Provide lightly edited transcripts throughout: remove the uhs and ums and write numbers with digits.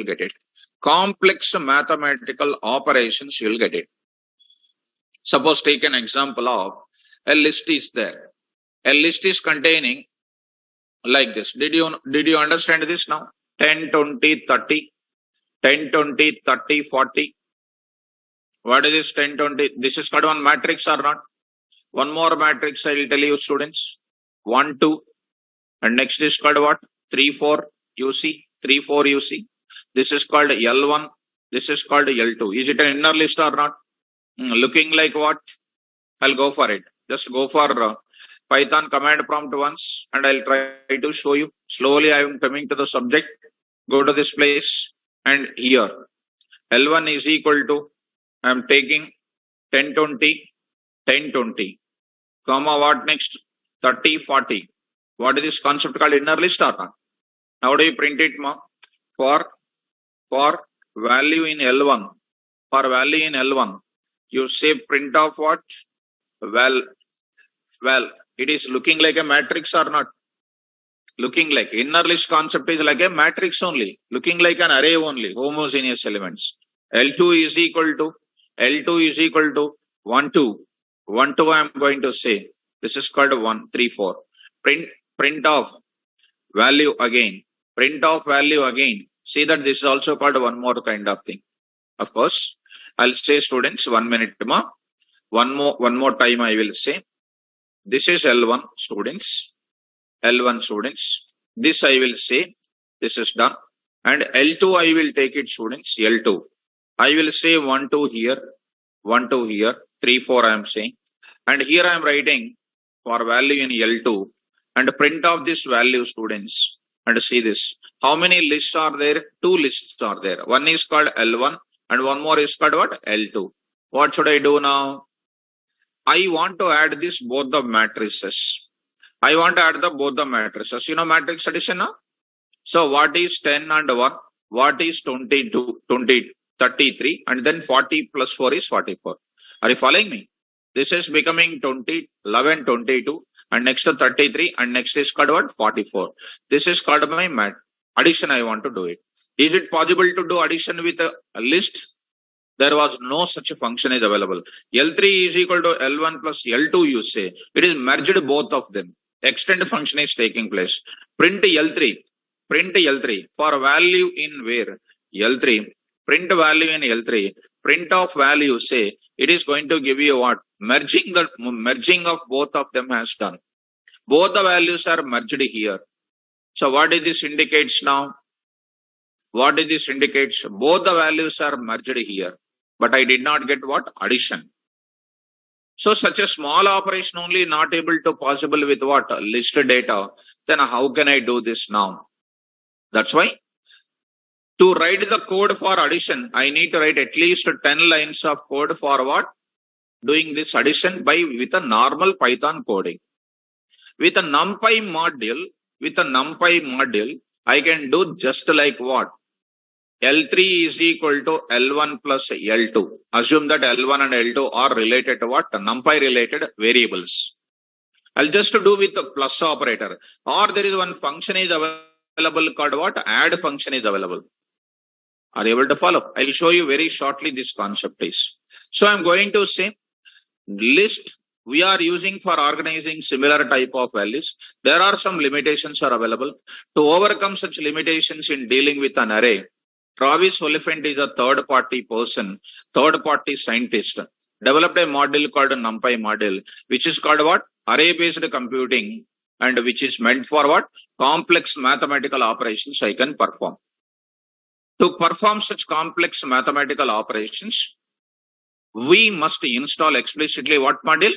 will get it. Complex mathematical operations, you will get it. Suppose take an example of a list is there. A list is containing like this. Did you understand this now? 10, 20, 30, 10, 20, 30, 40. What is this 10, 20? This is called one matrix or not? One more matrix I will tell you, students. 1, 2. And next is called what? 3, 4. You see? 3, 4 you see? This is called L1. This is called L2. Is it an inner list or not? Looking like what? I'll go for it. Just go for Python command prompt once and I'll try to show you. Slowly I am coming to the subject. Go to this place and here. L1 is equal to, I am taking 10, 20, 10, 20. Comma what next? 30, 40. What is this concept called inner list or not? How do you print it, ma? For value in L1. For value in L1. You say print of what? Well, it is looking like a matrix or not? Looking like inner list concept is like a matrix only, looking like an array only, homogeneous elements. L2 is equal to 1, 2. 1, 2 I am going to say. This is called 1, 3, 4. Print of value again. Print of value again. See that this is also called one more kind of thing. Of course, I'll say students 1 minute ma. One more time I will say. This is L1 students. L1 students. This I will say. This is done. And L2 I will take it students. L2. I will say 1, 2 here. 1, 2 here. 3, 4 I am saying. And here I am writing for value in L2. And print of this value students. And see this. How many lists are there? 2 lists are there. One is called L1 and one more is called what? L2. What should I do now? I want to add this both the matrices. I want to add both the matrices. You know matrix addition now? So what is 10 and 1? What is 22, 20, 33 and then 40 plus 4 is 44. Are you following me? This is becoming 20, 11, 22 and next to 33 and next is called what? 44. This is called my addition. I want to do it. Is it possible to do addition with a list? There was no such a function is available. L3 is equal to L1 plus L2 you say. It is merged both of them. Extend function is taking place. Print L3. Print L3 for value in where? L3. Print value in L3. Print of value say it is going to give you what? Merging of both of them has done. Both the values are merged here. So what is this indicates now? What is this indicates? Both the values are merged here. But I did not get what? Addition. So such a small operation only not able to possible with what? List data. Then how can I do this now? That's why to write the code for addition, I need to write at least 10 lines of code for what? Doing this addition with a normal Python coding. With a NumPy module, I can do just like what? L3 is equal to L1 plus L2. Assume that L1 and L2 are related to what? NumPy related variables. I'll just do with the plus operator. Or there is one function is available called what? Add function is available. Are you able to follow? I'll show you very shortly this concept is. So I'm going to say list we are using for organizing similar type of values. There are some limitations are available. To overcome such limitations in dealing with an array, Travis Oliphant is a third-party scientist, developed a model called a NumPy model, which is called what? Array-based computing and which is meant for what? Complex mathematical operations I can perform. To perform such complex mathematical operations, we must install explicitly what module?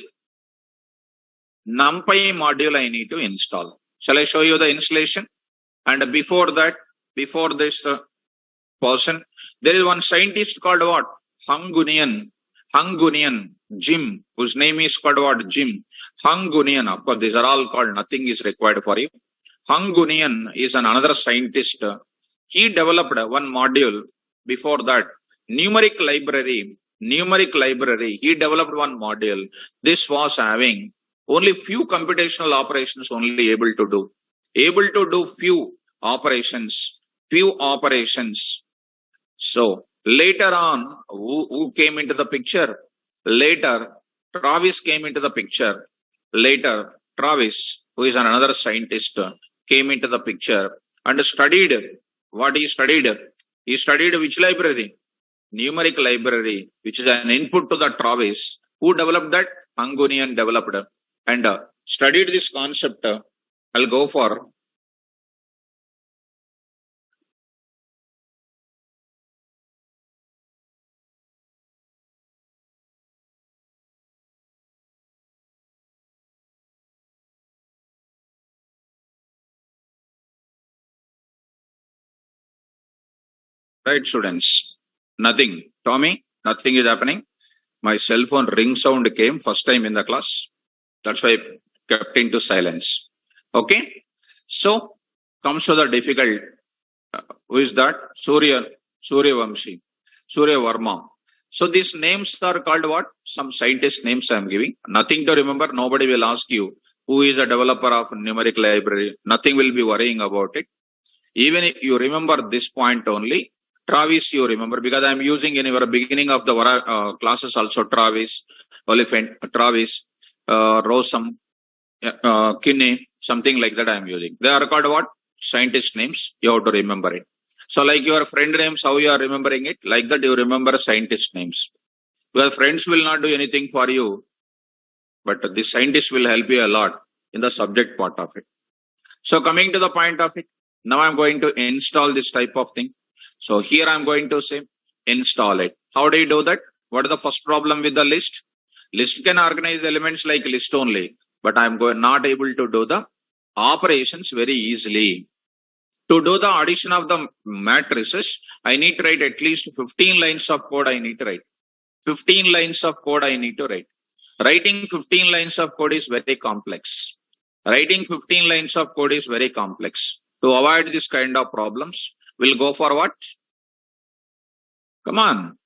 NumPy module I need to install. Shall I show you the installation? And before this person, there is one scientist called what? Hungunian Jim, whose name is called what? Jim. Hungunian, of course, these are all called, nothing is required for you. Hungunian is another scientist. He developed one module before that. Numeric library. He developed one module. This was having only few computational operations only able to do. Few operations. So later on, who came into the picture? Later, Travis came into the picture. Later, Travis, who is another scientist, came into the picture and studied what he studied. He studied which library? Numeric library, which is an input to the Travis. Who developed that? Hungarian developed and studied this concept. I'll go for right, students. Nothing. Tommy, nothing is happening. My cell phone ring sound came first time in the class. That's why I kept into silence. Okay. So comes to the difficult. Who is that? Surya Vamshi, Surya Varma. So these names are called what? Some scientist names I am giving. Nothing to remember. Nobody will ask you who is the developer of numeric library. Nothing will be worrying about it. Even if you remember this point only, Travis you remember because I am using in your beginning of the classes also Travis, Elephant, Travis, Rosam, Kinney, something like that I am using. They are called what? Scientist names. You have to remember it. So like your friend names, how you are remembering it? Like that you remember scientist names. Because friends will not do anything for you, but the scientist will help you a lot in the subject part of it. So coming to the point of it, now I'm going to install this type of thing. So here I'm going to say install it. How do you do that? What is the first problem with the list? List can organize elements like list only, but I'm not able to do the operations very easily. To do the addition of the matrices, I need to write at least 15 lines of code I need to write. 15 lines of code I need to write. Writing 15 lines of code is very complex. Writing 15 lines of code is very complex. To avoid this kind of problems, we'll go for what? Come on.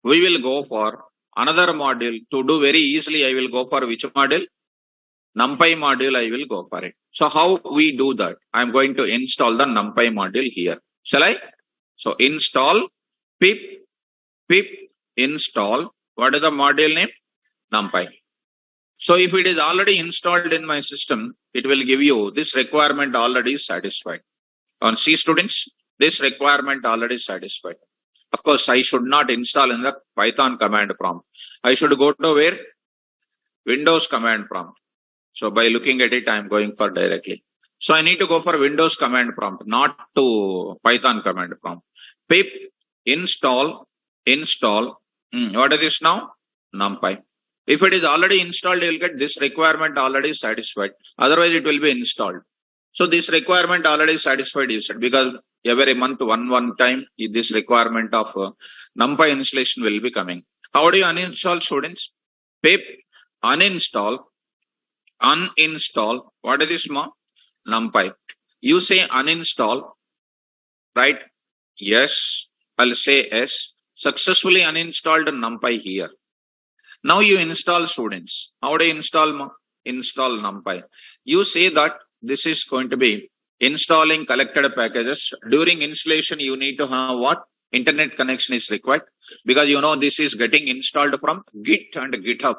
We will go for another module. To do very easily, I will go for which module? NumPy module, I will go for it. So how we do that? I'm going to install the NumPy module here. Shall I? So install pip install. What is the module name? NumPy. So if it is already installed in my system, it will give you this requirement already satisfied. On C students, this requirement already satisfied. Of course, I should not install in the Python command prompt. I should go to where? Windows command prompt. So by looking at it, I am going for directly. So I need to go for Windows command prompt, not to Python command prompt. Pip install. What is this now? NumPy. If it is already installed, you will get this requirement already satisfied. Otherwise, it will be installed. So this requirement already satisfied you said because every month one time this requirement of NumPy installation will be coming. How do you uninstall, students? Pip uninstall. What is this, ma? NumPy. You say uninstall, right? Yes. I'll say yes. Successfully uninstalled NumPy here. Now you install, students. How do you install, ma? Install NumPy. You say that this is going to be installing collected packages. During installation, you need to have what? Internet connection is required because you know this is getting installed from Git and GitHub.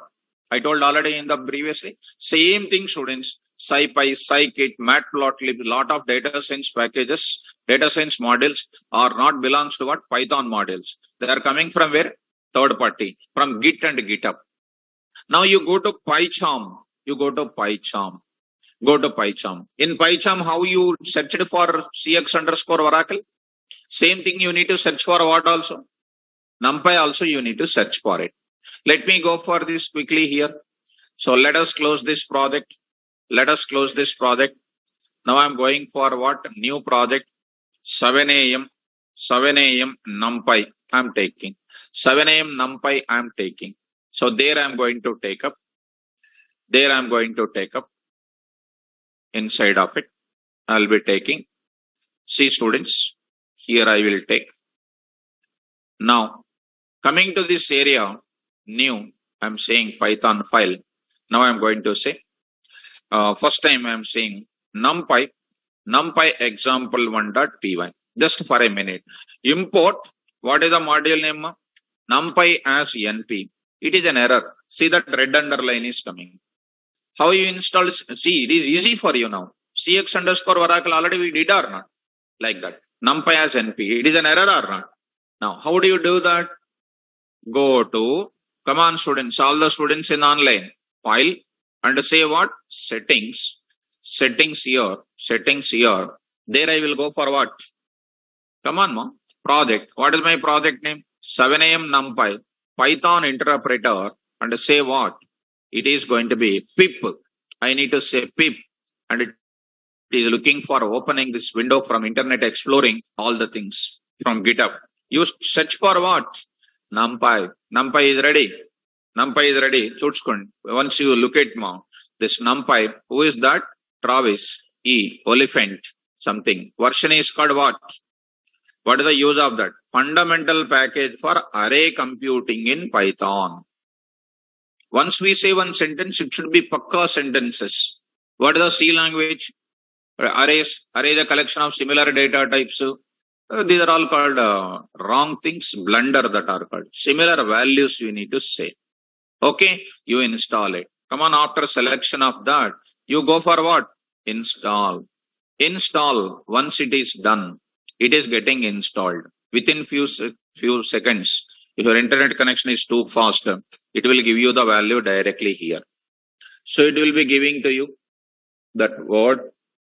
I told already in the previously. Same thing, students. SciPy, Scikit, Matplotlib, lot of data science packages, data science modules are not belongs to what? Python modules. They are coming from where? Third party, from Git and GitHub. Now you go to PyCharm. Go to PyCharm. In PyCharm, how you searched for CX_Oracle? Same thing you need to search for what also? NumPy also you need to search for it. Let me go for this quickly here. So let us close this project. Now I'm going for what? New project. 7 a.m. NumPy I'm taking. 7 a.m. NumPy I'm taking. So there I'm going to take up. Inside of it, I'll be taking. See, students, here I will take. Now, coming to this area, new, I'm saying Python file. Now I'm going to say, first time I'm saying NumPy example1.py. Just for a minute. Import What is the module name? NumPy as NP. It is an error. See that red underline is coming. How you install? See, it is easy for you now. CX underscore Oracle already we did or not? Like that. NumPy as NP. It is an error or not? Now, how do you do that? Go to, come on students, all the students in online, file and say what? Settings. Settings here. There I will go for what? Come on, ma. Project. What is my project name? 7 AM NumPy. Python interpreter. And say what? It is going to be pip. I need to say pip. And it is looking for opening this window from Internet Exploring all the things from GitHub. You search for what? NumPy. NumPy is ready. NumPy is ready. Once you look at this NumPy, who is that? Travis E. Oliphant something. Version is called what? What is the use of that? Fundamental package for array computing in Python. Once we say one sentence, it should be pakka sentences. What is the C language? Arrays. Array is a collection of similar data types. These are all called wrong things, blunder that are called. Similar values you need to say. Okay, you install it. Come on, after selection of that, you go for what? Install. Install. Once it is done, it is getting installed. Within few seconds, if your internet connection is too fast, it will give you the value directly here. So it will be giving to you that word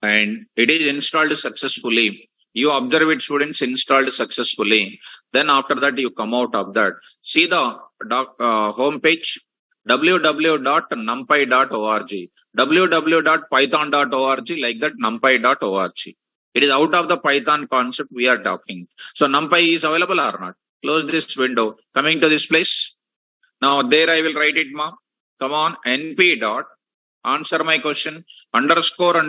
and it is installed successfully. You observe it, students, installed successfully. Then after that, you come out of that. See the home page, www.numpy.org, www.python.org, like that, numpy.org. It is out of the Python concept we are talking. So NumPy is available or not? Close this window. Coming to this place. Now there I will write it, ma. Come on, np dot. Answer my question. Underscore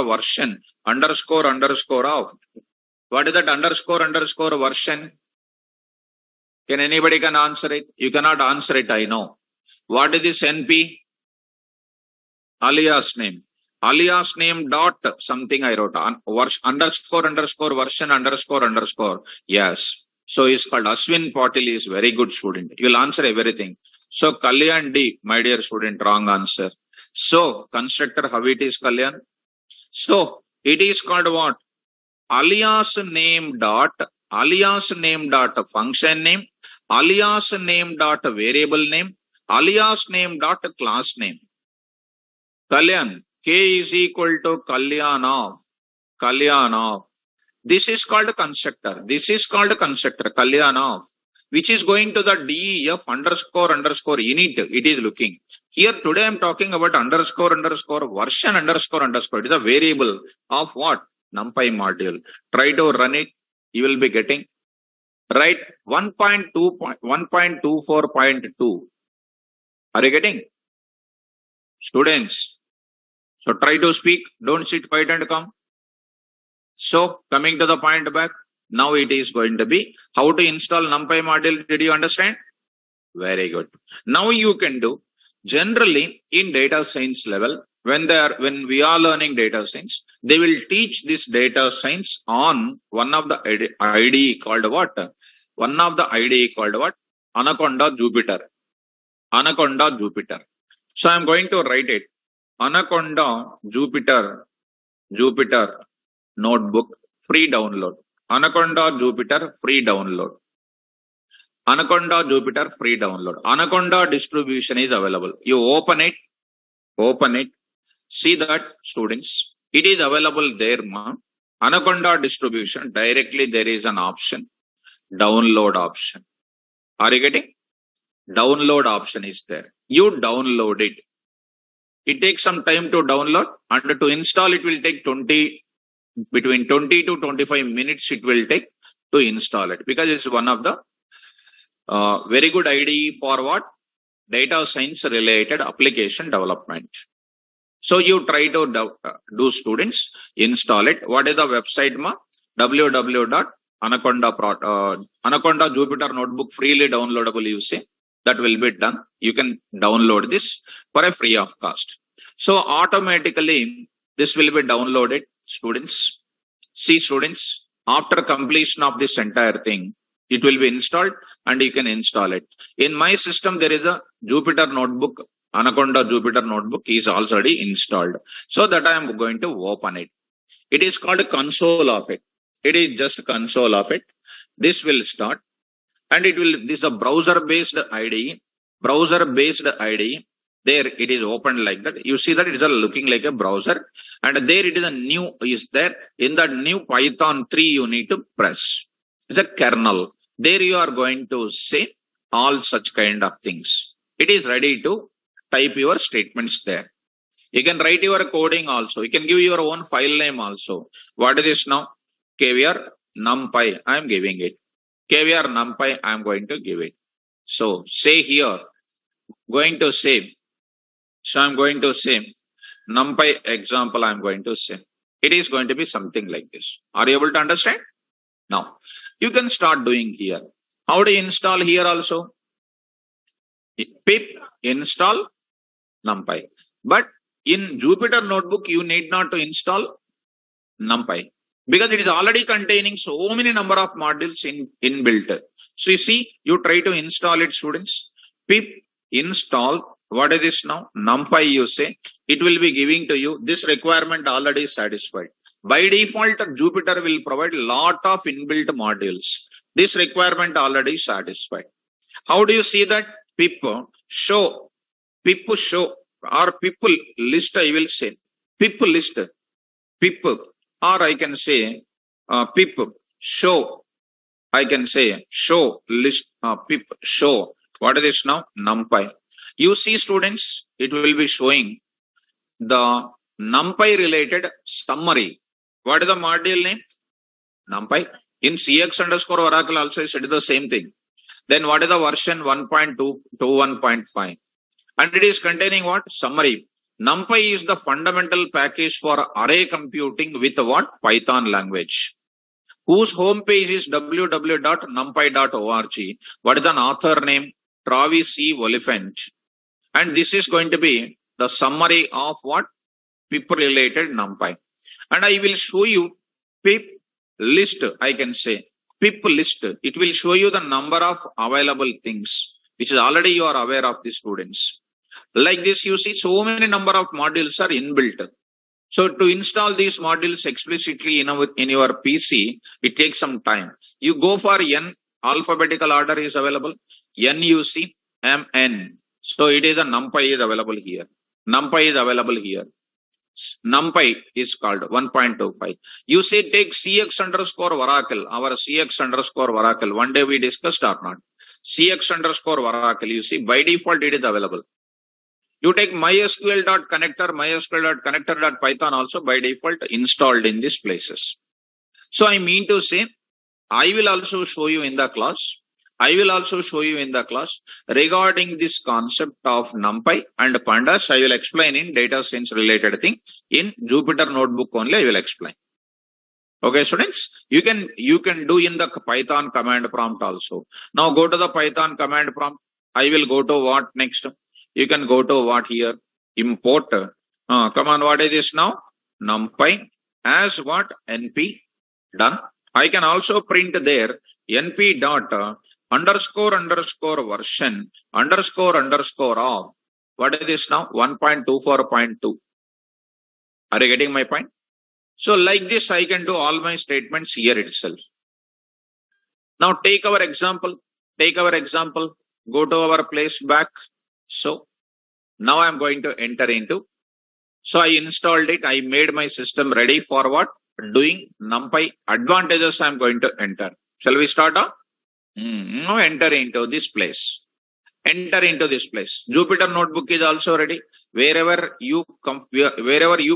version. Underscore of. What is that underscore version? Can anybody can answer it? You cannot answer it, I know. What is this NP? Alias name. Alias name dot something I wrote. Underscore version underscore. Yes. So it's called Aswin Patil is very good student. You will answer everything. So Kalyan D, my dear student, wrong answer. So constructor, how it is, Kalyan? So it is called what? Alias name dot function name, alias name dot variable name, alias name dot class name. Kalyan, K is equal to Kalyanov. This is called constructor. Kalyanov, which is going to the def underscore init. It is looking. Here today I am talking about underscore version underscore. It is a variable of what? NumPy module. Try to run it. You will be getting right 1.24.2. Are you getting? Students. So try to speak. Don't sit quiet and come. So coming to the point back. Now it is going to be how to install NumPy module. Did you understand? Very good. Now you can do generally in data science level. When we are learning data science, they will teach this data science on one of the IDE called what? Anaconda Jupyter. So I am going to write it. Anaconda Jupyter notebook free download. Anaconda Jupyter free download. Anaconda distribution is available. You open it. See that, students, it is available there, ma. Anaconda distribution, directly there is an option, download option. Are you getting? Download option is there. You download it. It takes some time to download and to install it will take between 20 to 25 minutes it will take to install it because it's one of the very good IDE for what? Data science related application development. So you try to do students, install it. What is the website, ma? www.anaconda Jupyter notebook freely downloadable, you say. That will be done. You can download this for a free of cost. So automatically this will be downloaded, students. See, students, after completion of this entire thing, It will be installed and you can install it. In my system, there is a Jupyter notebook, Anaconda Jupyter notebook is already installed. So that I am going to open it. It is called a console of it. It is just console of it. This will start and it will, this is a browser based IDE. Browser based IDE. There it is opened like that. You see that it is looking like a browser. And there it is a new is there. In that new Python 3 you need to press. It's a kernel. There you are going to say all such kind of things. It is ready to type your statements there. You can write your coding also. You can give your own file name also. What is this now? KVR NumPy. I am giving it. KVR NumPy. I am going to give it. So say here. Going to say. So I am going to say NumPy example. I am going to say. It is going to be something like this. Are you able to understand? Now you can start doing here. How do you install here also? Pip install NumPy. But in Jupyter Notebook, you need not to install NumPy because it is already containing so many number of modules inbuilt. So you see, you try to install it, students. Pip install. What is this now? NumPy you say. It will be giving to you. This requirement already satisfied. By default, Jupyter will provide lot of inbuilt modules. This requirement already satisfied. How do you see that? Pip show or people list, I will say. Pip list. Pip or I can say pip show. I can say show list. Pip show. What is this now? NumPy. You see, students, it will be showing the NumPy related summary. What is the module name? NumPy. In CX underscore Oracle also I said the same thing. Then what is the version 1.2 to 1.5? And it is containing what? Summary. NumPy is the fundamental package for array computing with what? Python language. Whose homepage is www.numpy.org. What is the author name? Travis C. Oliphant. And this is going to be the summary of what? Pip related NumPy. And I will show you pip list, I can say. Pip list. It will show you the number of available things, which is already you are aware of the students. Like this, you see so many number of modules are inbuilt. So to install these modules explicitly in your PC, it takes some time. You go for N, alphabetical order is available. NUC, MN. So it is a NumPy is available here. NumPy is available here. NumPy is called 1.25. You say take CX underscore Oracle, our CX underscore Oracle. One day we discussed or not. CX underscore Oracle, you see by default it is available. You take mysql.connector.python also by default installed in these places. So I mean to say, I will also show you in the class. Regarding this concept of NumPy and pandas. I will explain in data science related thing. In Jupyter Notebook only I will explain. Okay, students, you can do in the Python command prompt also. Now go to the Python command prompt. I will go to what next? You can go to what here? Import. Come on, what is this now? NumPy as what? NP. Done. I can also print there NP dot underscore version underscore of. What is this now? 1.24.2. Are you getting my point? So like this, I can do all my statements here itself. Now take our example. Go to our place back. So now I am going to enter into. So I installed it. I made my system ready for what? Doing NumPy advantages I am going to enter. Shall we start off? Now enter into this place. Jupyter Notebook is also ready. Wherever you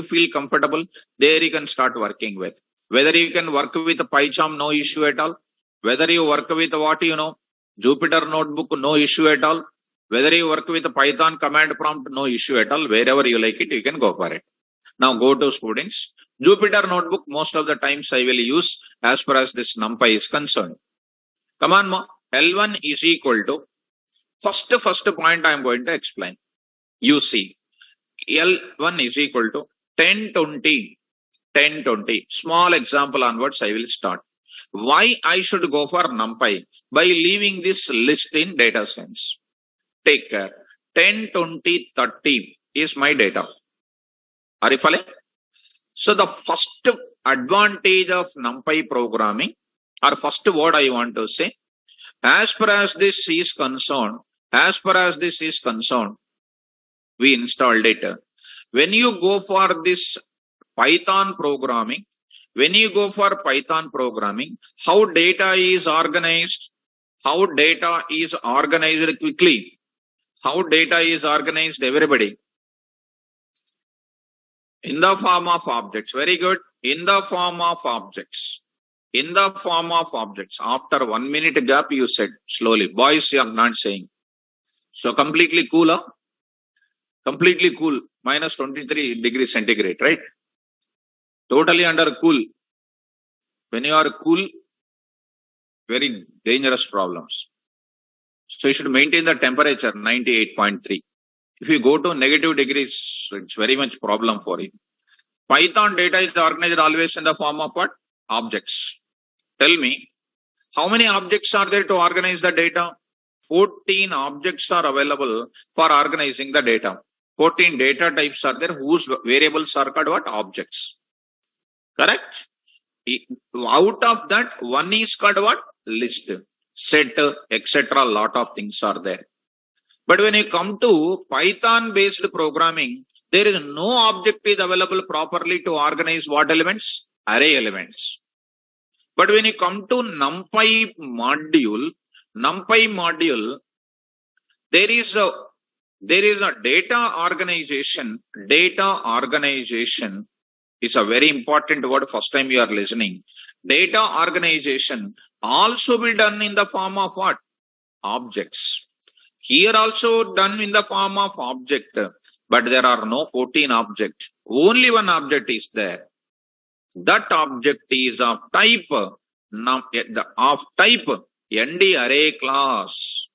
feel comfortable, there you can start working with. Whether you can work with PyCharm, no issue at all. Whether you work with what you know, Jupyter Notebook, no issue at all. Whether you work with Python command prompt, no issue at all. Wherever you like it, you can go for it. Now go to students. Jupyter Notebook, most of the times I will use as far as this NumPy is concerned. Come on, L1 is equal to first point I am going to explain. You see, L1 is equal to 1020. Small example onwards I will start. Why I should go for NumPy? By leaving this list in data science. Take care. 10, 20, 30 is my data. Are you following? So the first advantage of NumPy programming, or first word I want to say, as far as this is concerned, we installed it. When you go for this Python programming, how data is organized, quickly, how data is organized, everybody, in the form of objects. Very good. In the form of objects. After 1 minute gap, you said slowly. Boys, you are not saying. So completely cool, huh? Completely cool. Minus 23 degrees centigrade, right? Totally under cool. When you are cool, very dangerous problems. So you should maintain the temperature 98.3. If you go to negative degrees, it's very much problem for you. Python data is organized always in the form of what? Objects. Tell me, how many objects are there to organize the data? 14 objects are available for organizing the data. 14 data types are there whose variables are called what? Objects. Correct? Out of that, one is called what? List, set, etc. Lot of things are there. But when you come to Python based programming, there is no object is available properly to organize what elements? Array elements. But when you come to NumPy module, there is a data organization. Data organization is a very important word. First time you are listening. Data organization also be done in the form of what? Objects. Here also done in the form of object, but there are no 14 objects. Only one object is there. That object is of type ND array class.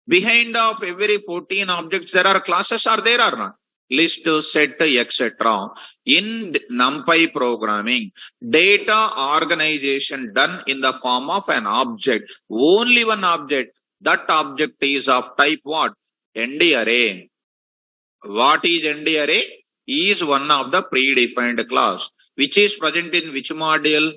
Behind of every 14 objects, there are classes. Are there or not? List, set, etc. In NumPy programming, data organization done in the form of an object. Only one object. That object is of type what? ND array. What is ND array? Is one of the predefined class, which is present in which module?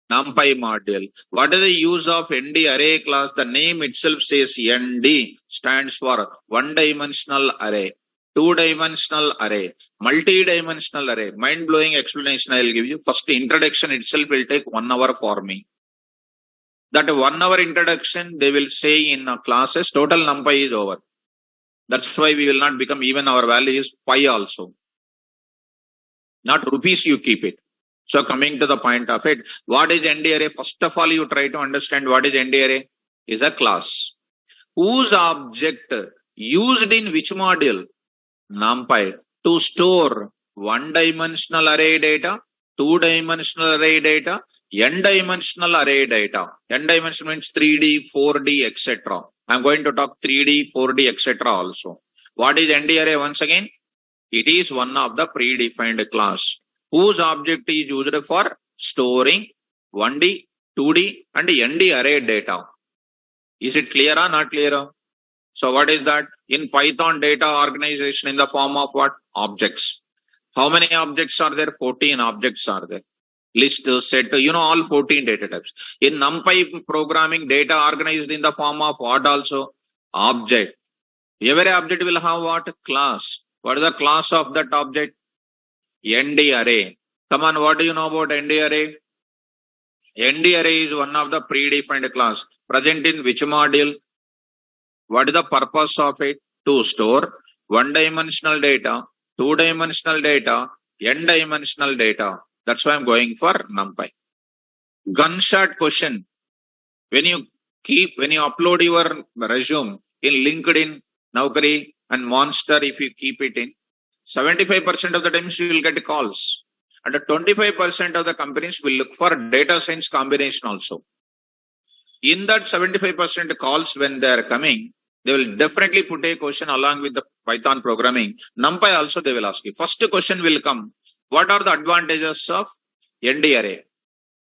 NumPy module. What is the use of ND array class? The name itself says ND stands for one-dimensional array, two-dimensional array, multi-dimensional array. Mind-blowing explanation I will give you. First introduction itself will take 1 hour for me. That 1 hour introduction they will say in classes, total NumPy is over. That's why we will not become, even our value is pi also. Not rupees you keep it. So coming to the point of it, what is ND array? First of all, you try to understand what is ND array. Is a class whose object used in which module? NumPy, to store one-dimensional array data, two-dimensional array data, n-dimensional array data. N-dimensional means 3D, 4D, etc. I am going to talk 3D, 4D, etc. also. What is ND array once again? It is one of the predefined class whose object is used for storing 1D, 2D and ND array data. Is it clear or not clear? So what is that? In Python, data organization in the form of what? Objects. How many objects are there? 14 objects are there. List, set, all 14 data types. In NumPy programming, data organized in the form of what also? Object. Every object will have what? Class. What is the class of that object? ND array. Come on, what do you know about ND array? ND array is one of the predefined class. Present in which module? What is the purpose of it? To store one-dimensional data, two-dimensional data, n-dimensional data. That's why I'm going for NumPy. Gunshot question. When you upload your resume in LinkedIn, Naukri and Monster, if you keep it in, 75% of the times you will get calls. And 25% of the companies will look for data science combination also. In that 75% calls when they are coming, they will definitely put a question along with the Python programming. NumPy also they will ask you. First question will come. What are the advantages of ND array?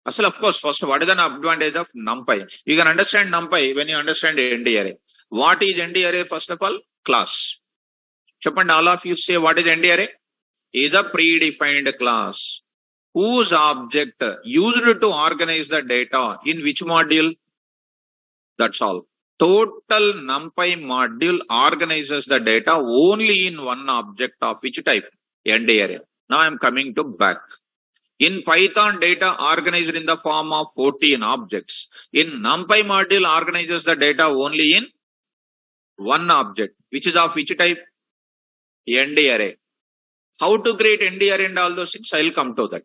Asal, of course, first, what is an advantage of NumPy? You can understand NumPy when you understand ND array. What is ND array? First of all, class. Chapand, all of you say what is ND array? Is a predefined class whose object used to organize the data in which module? That's all. Total NumPy module organizes the data only in one object of which type? ND array. Now I am coming to back. In Python, data organized in the form of 14 objects. In NumPy module organizes the data only in one object, which is of which type? ND array. How to create ND array and all those things, I will come to that.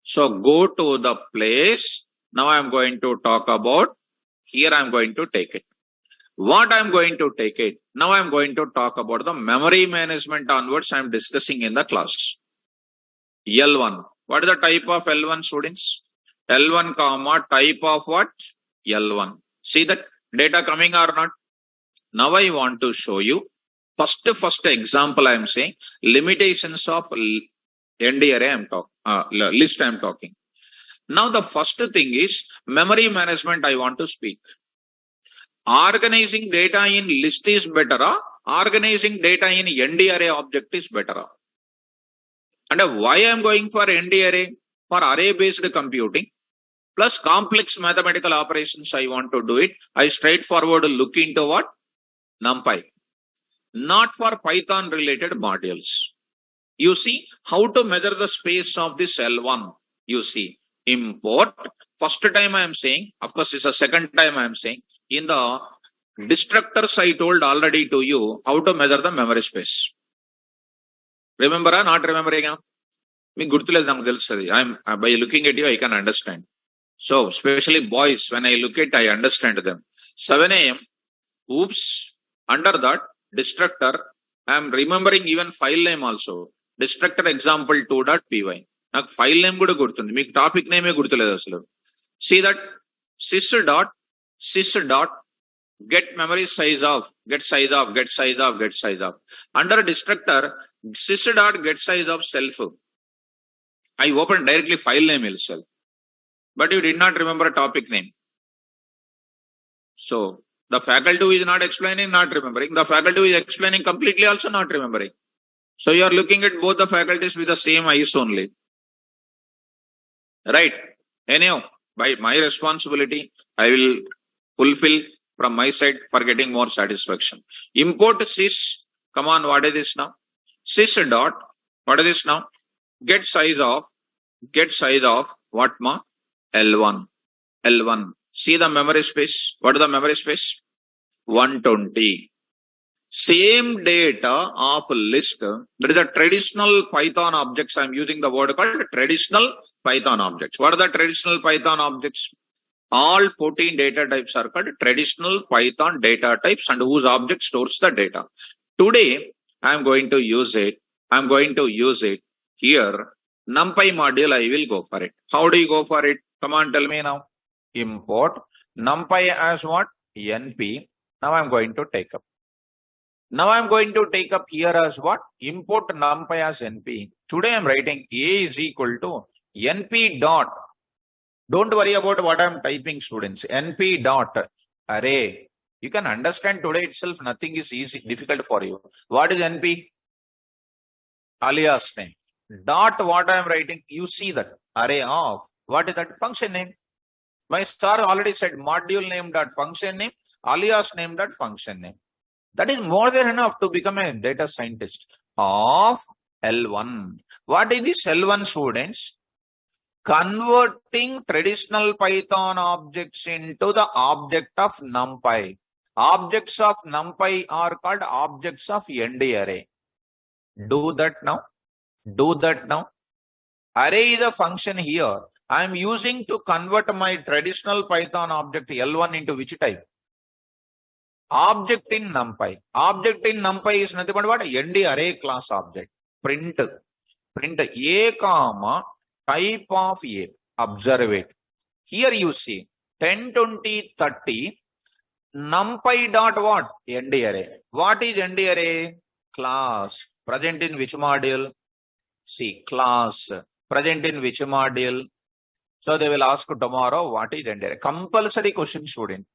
So go to the place. Now I am going to talk about, here I am going to take it. What I am going to take it? Now I am going to talk about the memory management onwards I am discussing in the class. L1. What is the type of L1, students? L1 comma type of what? L1. See that data coming or not? Now I want to show you first example I am saying limitations of ND array list I am talking. Now the first thing is memory management I want to speak. Organizing data in list is better or organizing data in ND array object is better? And why I am going for ND array? For array based computing plus complex mathematical operations I want to do it. I straightforward look into what? NumPy. Not for Python related modules. You see how to measure the space of this L1. You see import. First time I am saying, of course it's the second time I am saying, in the destructors I told already to you how to measure the memory space. Remember or not remembering? Me gurtuledu naku telustadi. By looking at you I can understand. So especially boys, when I look at I understand them. 7 a.m. Oops. Under that destructor I am remembering even file name also. Destructor example 2.py. నాకు file name కూడా గుర్తుంది. మీకు topic నేమే గుర్తులేదు అసలు. See that sys dot get memory size of get size of. Under destructor sys dot get size of self. I opened directly file name itself. But you did not remember a topic name. So the faculty is not explaining, not remembering. The faculty is explaining completely also not remembering. So you are looking at both the faculties with the same eyes only. Right? Anyhow, by my responsibility, I will fulfill from my side for getting more satisfaction. Import sys. Come on, what is this now? Sys dot. What is this now? Get size of what ma? L1. See the memory space. What is the memory space? 120. Same data of list. That is a traditional Python objects. I am using the word called traditional Python objects. What are the traditional Python objects? All 14 data types are called traditional Python data types and whose object stores the data. Today, I am going to use it. Here. NumPy module, I will go for it. How do you go for it? Come on, tell me now. Import NumPy as what? NP. Now I am going to take up. Here as what? Import NumPy as NP. Today I am writing A is equal to NP dot. Don't worry about what I am typing, students. NP dot array. You can understand today itself nothing is difficult for you. What is NP? Alias name. Dot what I am writing, you see that array of what is that? Function name. My star already said module name dot function name, alias name dot function name. That is more than enough to become a data scientist of L1. What is this L1, students? Converting traditional Python objects into the object of NumPy. Objects of NumPy are called objects of ND array. Do that now. Array is a function here. I am using to convert my traditional Python object L1 into which type? Object in NumPy. Object in NumPy is nothing but what? ND array class object. Print A comma type of A. Observe it. Here you see 10, 20, 30. NumPy dot what? ND array. What is ND array? Class. Present in which module? See, class. Present in which module? So they will ask tomorrow, what is ND array? Compulsory question, student.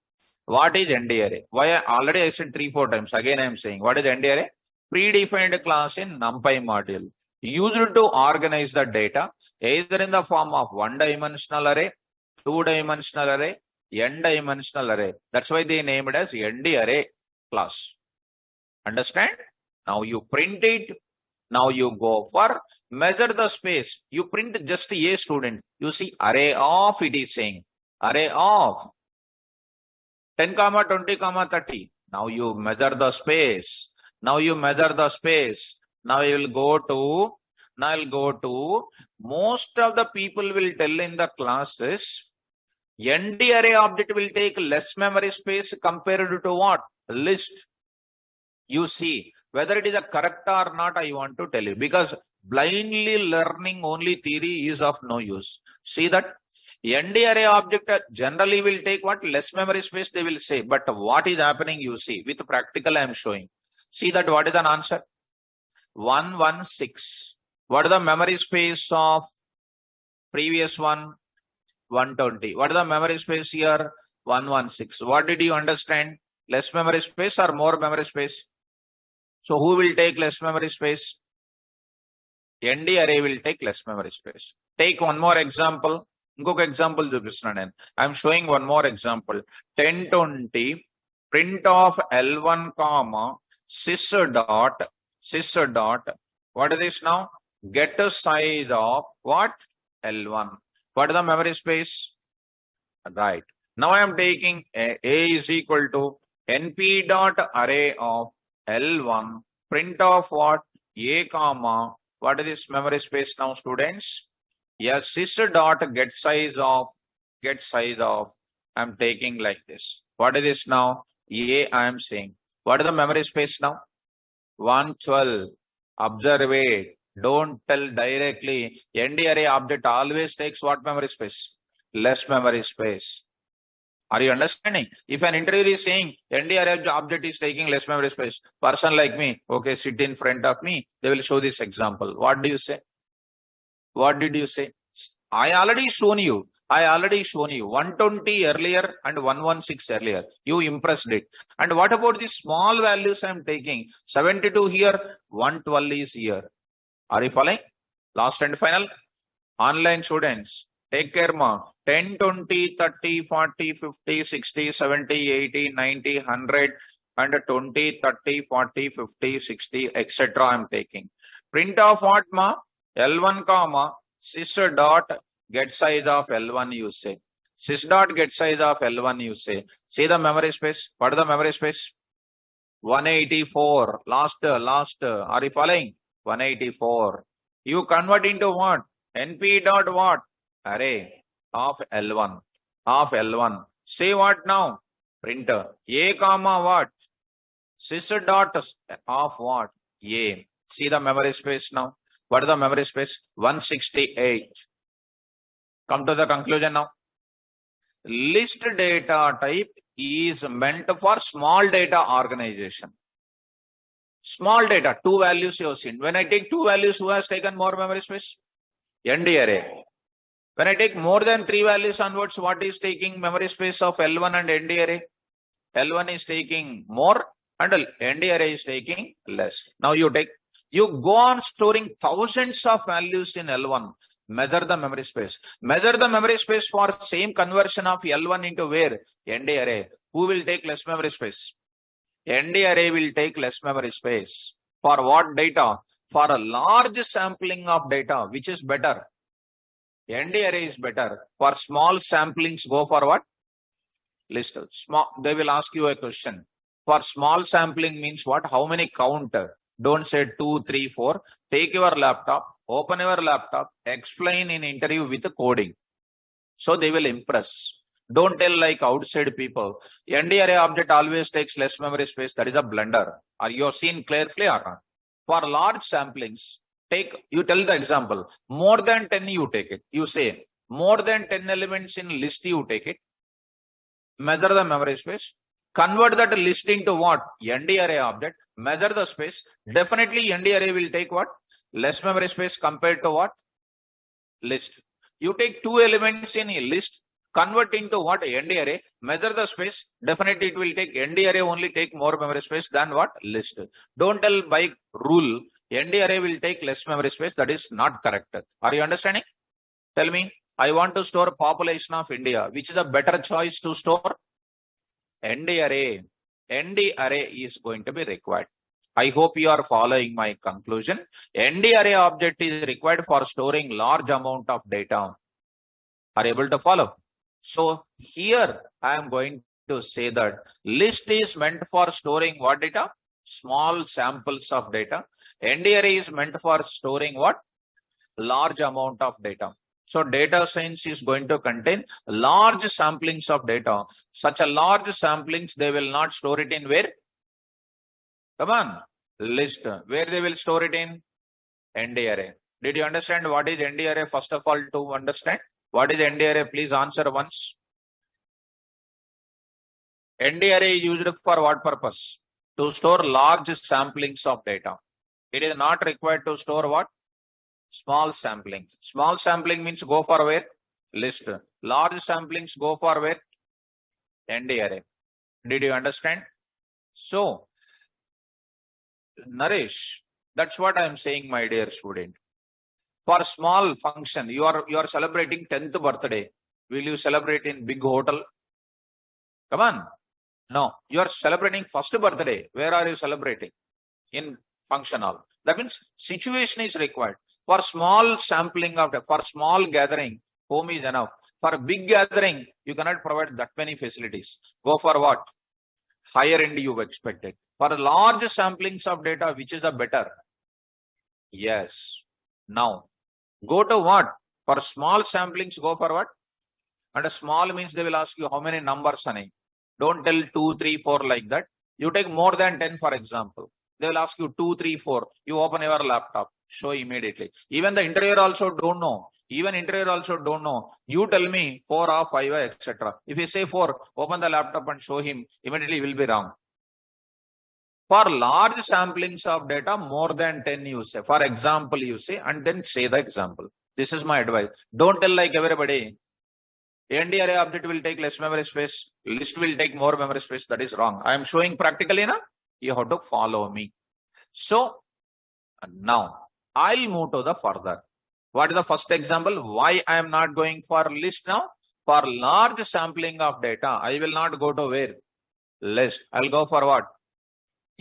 What is ND array? Why already I said 3-4 times. Again I am saying, what is ND array? Predefined class in NumPy module. Used to organize the data either in the form of one-dimensional array, two-dimensional array, n-dimensional array. That's why they named it as ND array class. Understand? Now you print it. Now you go for measure the space. You print just a student. You see array of, it is saying array of 10, 20, 30. Now you measure the space. Now you measure the space. Now you will go to, most of the people will tell in the classes, ND array object will take less memory space compared to what? List. You see, whether it is a correct or not, I want to tell you, because blindly learning only theory is of no use. See that ND array object generally will take what? Less memory space, they will say. But what is happening, you see, with practical I am showing. See that what is an answer? 116. What is the memory space of previous one? 120. What is the memory space here? 116. What did you understand? Less memory space or more memory space? So who will take less memory space? ND array will take less memory space. Take one more example. ఇంకొక example చూపిస్తున్నాను నేను. I'm showing one more example. 1020 print of L1 comma sys dot. What is this now? Get the size of what? L1. What is the memory space? Right. Now I am taking a is equal to np dot array of L1 print of what? A comma. What is this memory space now, students? Yes, sys dot get size of. I'm taking like this. What is this now? A I am saying. What is the memory space now? 112. Observe it. Don't tell directly. ND array object always takes what memory space? Less memory space. Are you understanding? If an interviewer is saying ND array object is taking less memory space, person like me, okay, sit in front of me, they will show this example. What do you say? What did you say? I already shown you 120 earlier and 116 earlier. You impressed it. And what about the small values I am taking? 72 here, 112 is here. Are you following? Last and final. Online students, take care, ma. 10, 20, 30, 40, 50, 60, 70, 80, 90, 100, and 20, 30, 40, 50, 60, etc. I am taking. Print of what, ma? L1 comma sys dot get size of L1 you say. Sys dot get size of L1 you say. See the memory space. What is the memory space? 184. Last. Are you following? 184. You convert into what? NP dot what? Array of L1. Say what now? Printer. A comma what? Sys dot of what? A. See the memory space now. What is the memory space? 168. Come to the conclusion now. List data type is meant for small data organization. Small data, 2 values you have seen. When I take 2 values, who has taken more memory space? ND array. When I take more than 3 values onwards, what is taking memory space of L1 and ND array? L1 is taking more and ND array is taking less. Now you go on storing thousands of values in L1. Measure the memory space. Measure the memory space for same conversion of L1 into where? ND array. Who will take less memory space? ND array will take less memory space. For what data? For a large sampling of data. Which is better? ND array is better. For small samplings, go for what? List. They will ask you a question. For small sampling means what? How many count? Don't say 2, 3, 4. Take your laptop, open your laptop, explain in interview with coding. So they will impress. Don't tell like outside people. ND array object always takes less memory space. That is a blunder. Are you seen clearly or not? For large samplings, you tell the example. More than 10 you take it. You say more than 10 elements in list you take it. Measure the memory space. Convert that list into what? ND array object. Measure the space. Definitely ND array will take what? Less memory space compared to what? List. You take two elements in a list, convert into what? ND array, measure the space. Definitely it will take ND array only take more memory space than what? List. Don't tell by rule ND array will take less memory space. That is not correct. Are you understanding? Tell me. I want to store population of India. Which is a better choice to store? ND array. ND array is going to be required. I hope you are following my conclusion. ND array object is required for storing large amount of data. Are you able to follow? So here I am going to say that list is meant for storing what data? Small samples of data. ND array is meant for storing what? Large amount of data. So data science is going to contain large samplings of data. Such a large samplings, they will not store it in where? Come on, list. Where they will store it in? ND array. Did you understand what is ND array? First of all, to understand what is ND array, please answer once. ND array is used for what purpose? To store large samplings of data. It is not required to store what? Small sampling. Small sampling means go for where? List. Large samplings go for where? ND array. Did you understand? So, Naresh, that's what I am saying, my dear student. For small function, you are celebrating 10th birthday. Will you celebrate in big hotel? Come on. No, you are celebrating first birthday. Where are you celebrating? In function hall. That means situation is required. For small sampling of for small gathering, home is enough. For big gathering, you cannot provide that many facilities. Go for what? Higher end you expected. For large samplings of data, which is the better? Yes. Now, go to what? For small samplings, go for what? And a small means they will ask you how many numbers are in. Don't tell 2, 3, 4 like that. You take more than 10, for example. They will ask you 2, 3, 4. You open your laptop. Show immediately. Even the interviewer also don't know. Even interviewer also don't know. You tell me 4 or 5, etc. If you say 4, open the laptop and show him. Immediately he will be wrong. For large samplings of data, more than 10 you say. For example, you say, and then say the example. This is my advice. Don't tell like everybody. ND array object will take less memory space. List will take more memory space. That is wrong. I am showing practically now. You have to follow me. So, now I'll move to the further. What is the first example? Why I am not going for list now? For large sampling of data, I will not go to where? List. I'll go for what?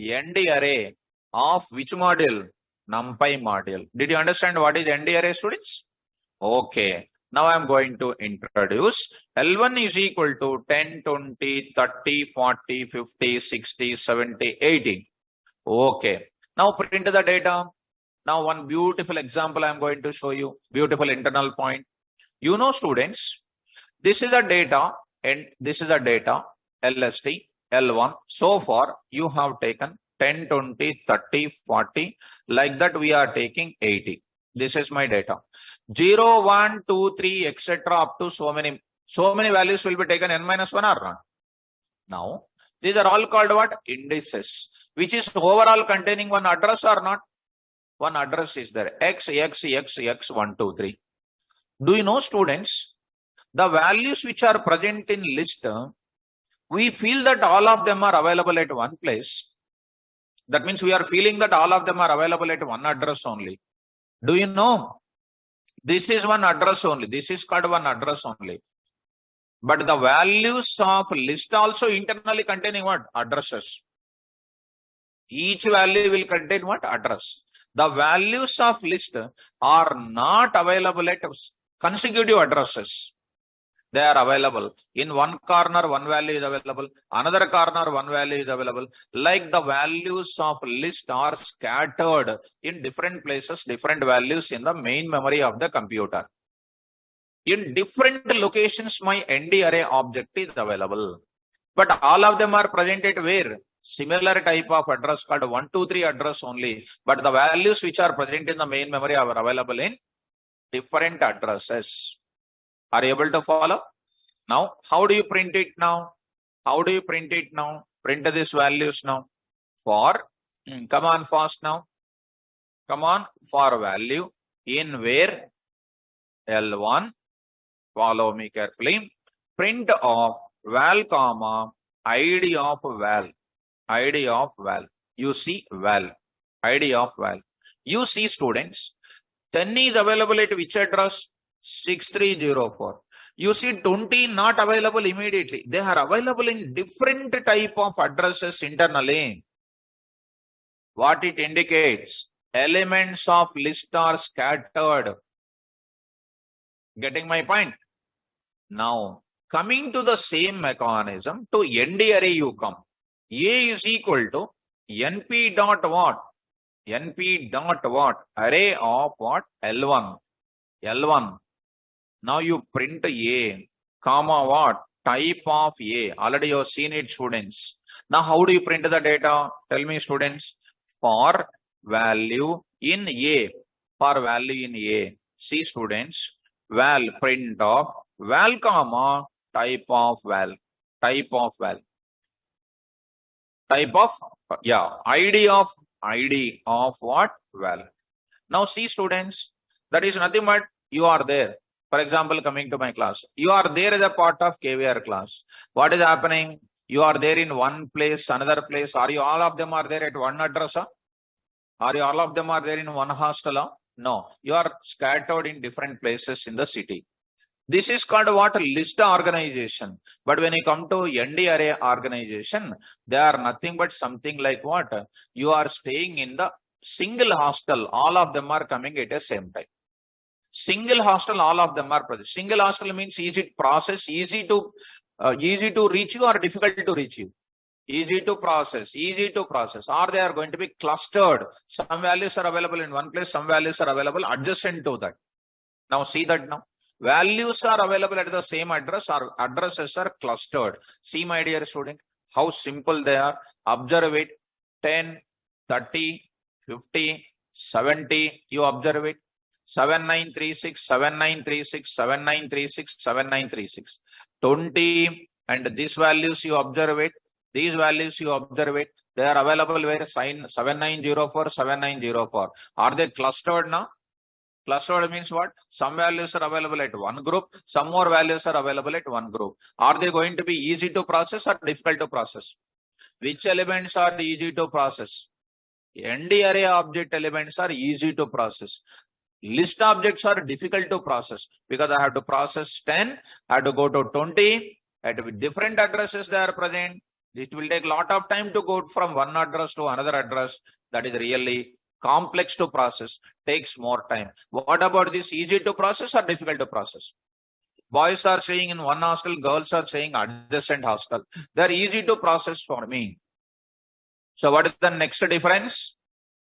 ND array of which module? NumPy module. Did you understand what is ND array, students? Okay. Now I am going to introduce L1 is equal to 10, 20, 30, 40, 50, 60, 70, 80. Okay. Now print the data. Now one beautiful example I am going to show you. Beautiful internal point. You know, students, this is the data and this is the data LST, L1. So far you have taken 10, 20, 30, 40. Like that we are taking 80. This is my data. 0, 1, 2, 3, etc. up to so many values will be taken n-1 or not. Now, these are all called what? Indices, which is overall containing one address or not? One address is there. X, 1, 2, 3. Do you know, students, the values which are present in list, we feel that all of them are available at one place. That means we are feeling that all of them are available at one address only. Do you know? This is one address only. This is called one address only. But the values of list also internally containing what? Addresses. Each value will contain what? Address. The values of list are not available at consecutive addresses. They are available. In one corner, one value is available. Another corner, one value is available. Like the values of list are scattered in different places, different values in the main memory of the computer. In different locations, my ND array object is available. But all of them are present at where? Similar type of address called 123 address only. But the values which are present in the main memory are available in different addresses. Are you able to follow? Now, how do you print it now? How do you print it now? Print these values now. For, come on fast now. Come on, for value in where? L1. Follow me carefully. Print of val comma id of val. id of val. You see val. id of val. You see students. 10 is available at which address? 6304. You see 20 not available immediately. They are available in different type of addresses internally. What it indicates? Elements of list are scattered. Getting my point? Now, coming to the same mechanism, to ND array you come. A is equal to NP dot what? NP dot what? Array of what? L1. L1. Now you print A, comma what? Type of A. Already you have seen it, students. Now how do you print the data? Tell me, students. For value in A. For value in A. See, students. Val print of val comma type of val. Type of val. Type of, yeah, ID of what? Val. Now see, students. That is nothing but you are there. For example, coming to my class, you are there as a part of KVR class. What is happening? You are there in one place, another place. Are you all of them are there at one address? Are you all of them are there in one hostel? No, you are scattered in different places in the city. This is called what? List organization. But when you come to ND array organization, they are nothing but something like what? You are staying in the single hostel. All of them are coming at the same time. Single hostel, all of them are present. Single hostel means easy to process, easy to reach you or difficult to reach you. Easy to process, or they are going to be clustered. Some values are available in one place, some values are available adjacent to that. Now see that now. Values are available at the same address or addresses are clustered. See, my dear student, how simple they are. Observe it. 10, 30, 50, 70. You observe it. 7936, 7936, 7936, 7936. 20 and these values you observe it. These values you observe it. They are available where? Sign 7904, 7904. Are they clustered now? Clustered means what? Some values are available at one group. Some more values are available at one group. Are they going to be easy to process or difficult to process? Which elements are easy to process? ND array object elements are easy to process. List objects are difficult to process because I have to process 10, I have to go to 20, at different addresses they are present. It will take a lot of time to go from one address to another address. That is really complex to process, takes more time. What about this? Easy to process or difficult to process? Boys are saying in one hostel, girls are saying adjacent hostel. They are easy to process for me. So what is the next difference?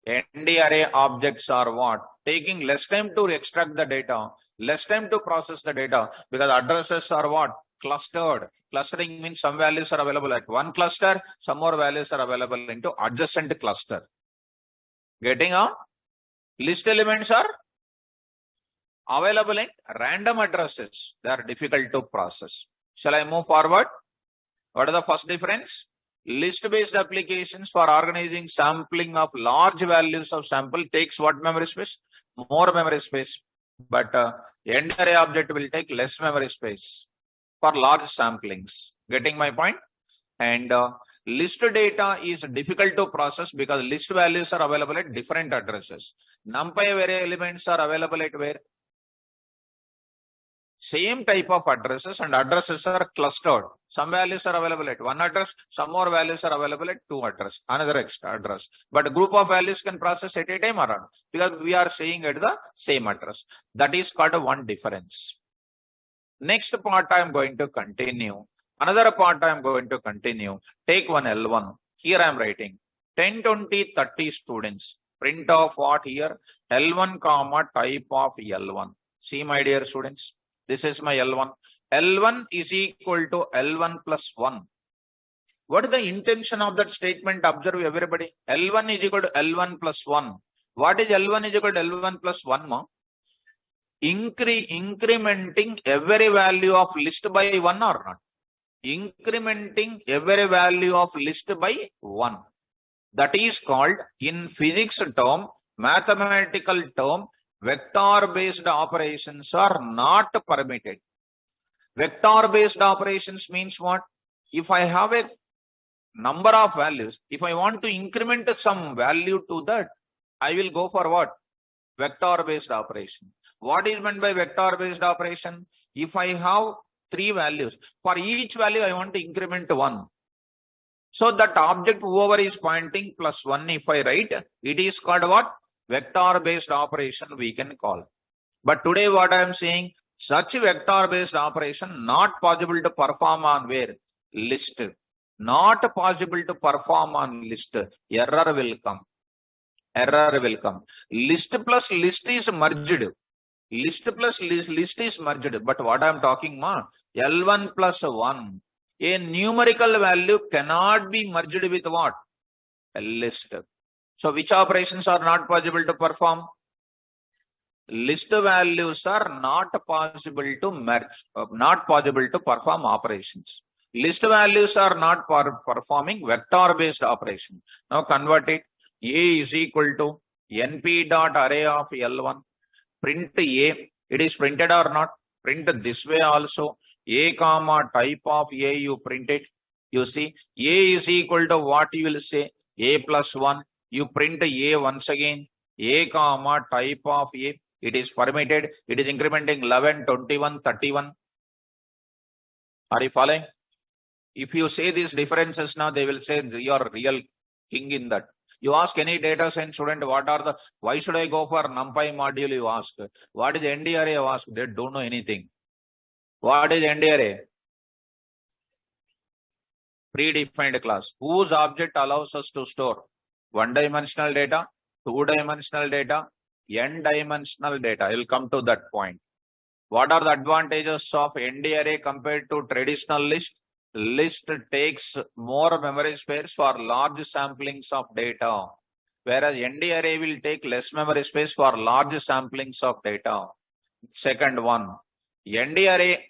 ND array objects are what? Taking less time to extract the data, less time to process the data because addresses are what? Clustered. Clustering means some values are available at one cluster, some more values are available into adjacent cluster. Getting on? List elements are available in random addresses. They are difficult to process. Shall I move forward? What is the first difference? List-based applications for organizing sampling of large values of sample takes what memory space? More memory space. But ND array object will take less memory space for large samplings. Getting my point? And list data is difficult to process because list values are available at different addresses. NumPy array elements are available at where? Same type of addresses and addresses are clustered. Some values are available at one address, some more values are available at two address, another extra address. But a group of values can process at a time around because we are saying at the same address. That is called a one difference. Next part I am going to continue. Another part I am going to continue. Take one L1. Here I am writing 10, 20, 30 students. Print of what here? L1 comma type of L1. See, my dear students. This is my L1. L1 is equal to L1 plus 1. What is the intention of that statement? Observe everybody. L1 is equal to L1 plus 1. What is L1 is equal to L1 plus 1? Incrementing every value of list by 1 or not? Incrementing every value of list by 1. That is called, in physics term, mathematical term, vector based operations are not permitted. Vector-based operations means what? If I have a number of values, if I want to increment some value to that, I will go for what? Vector-based operation. What is meant by vector-based operation? If I have 3 values, for each value I want to increment 1. So that object whoever is pointing plus 1, if I write, it is called what? Vector-based operation we can call. But today what I am saying, such vector-based operation not possible to perform on where? List. Not possible to perform on list. Error will come. Error will come. List plus list is merged. List plus list is merged. But what I am talking about, L1 plus 1. A numerical value cannot be merged with what? A list. So which operations are not possible to perform? List values are not possible to merge, not possible to perform operations. List values are not performing vector-based operation. Now convert it. A is equal to np dot array of L1. Print A. It is printed or not? Print this way also. A comma type of A you print it. You see, A is equal to what you will say? A plus 1. You print A once again. A comma type of A. It is permitted. It is incrementing 11, 21, 31. Are you following? If you say these differences now, they will say you are real king in that. You ask any data science student, why should I go for NumPy module? You ask. What is ND array? You ask. They don't know anything. What is ND array? Predefined class. Whose object allows us to store one-dimensional data, two-dimensional data, n-dimensional data. I will come to that point. What are the advantages of ND array compared to traditional list? List takes more memory space for large samplings of data, whereas ND array will take less memory space for large samplings of data. Second one, ND array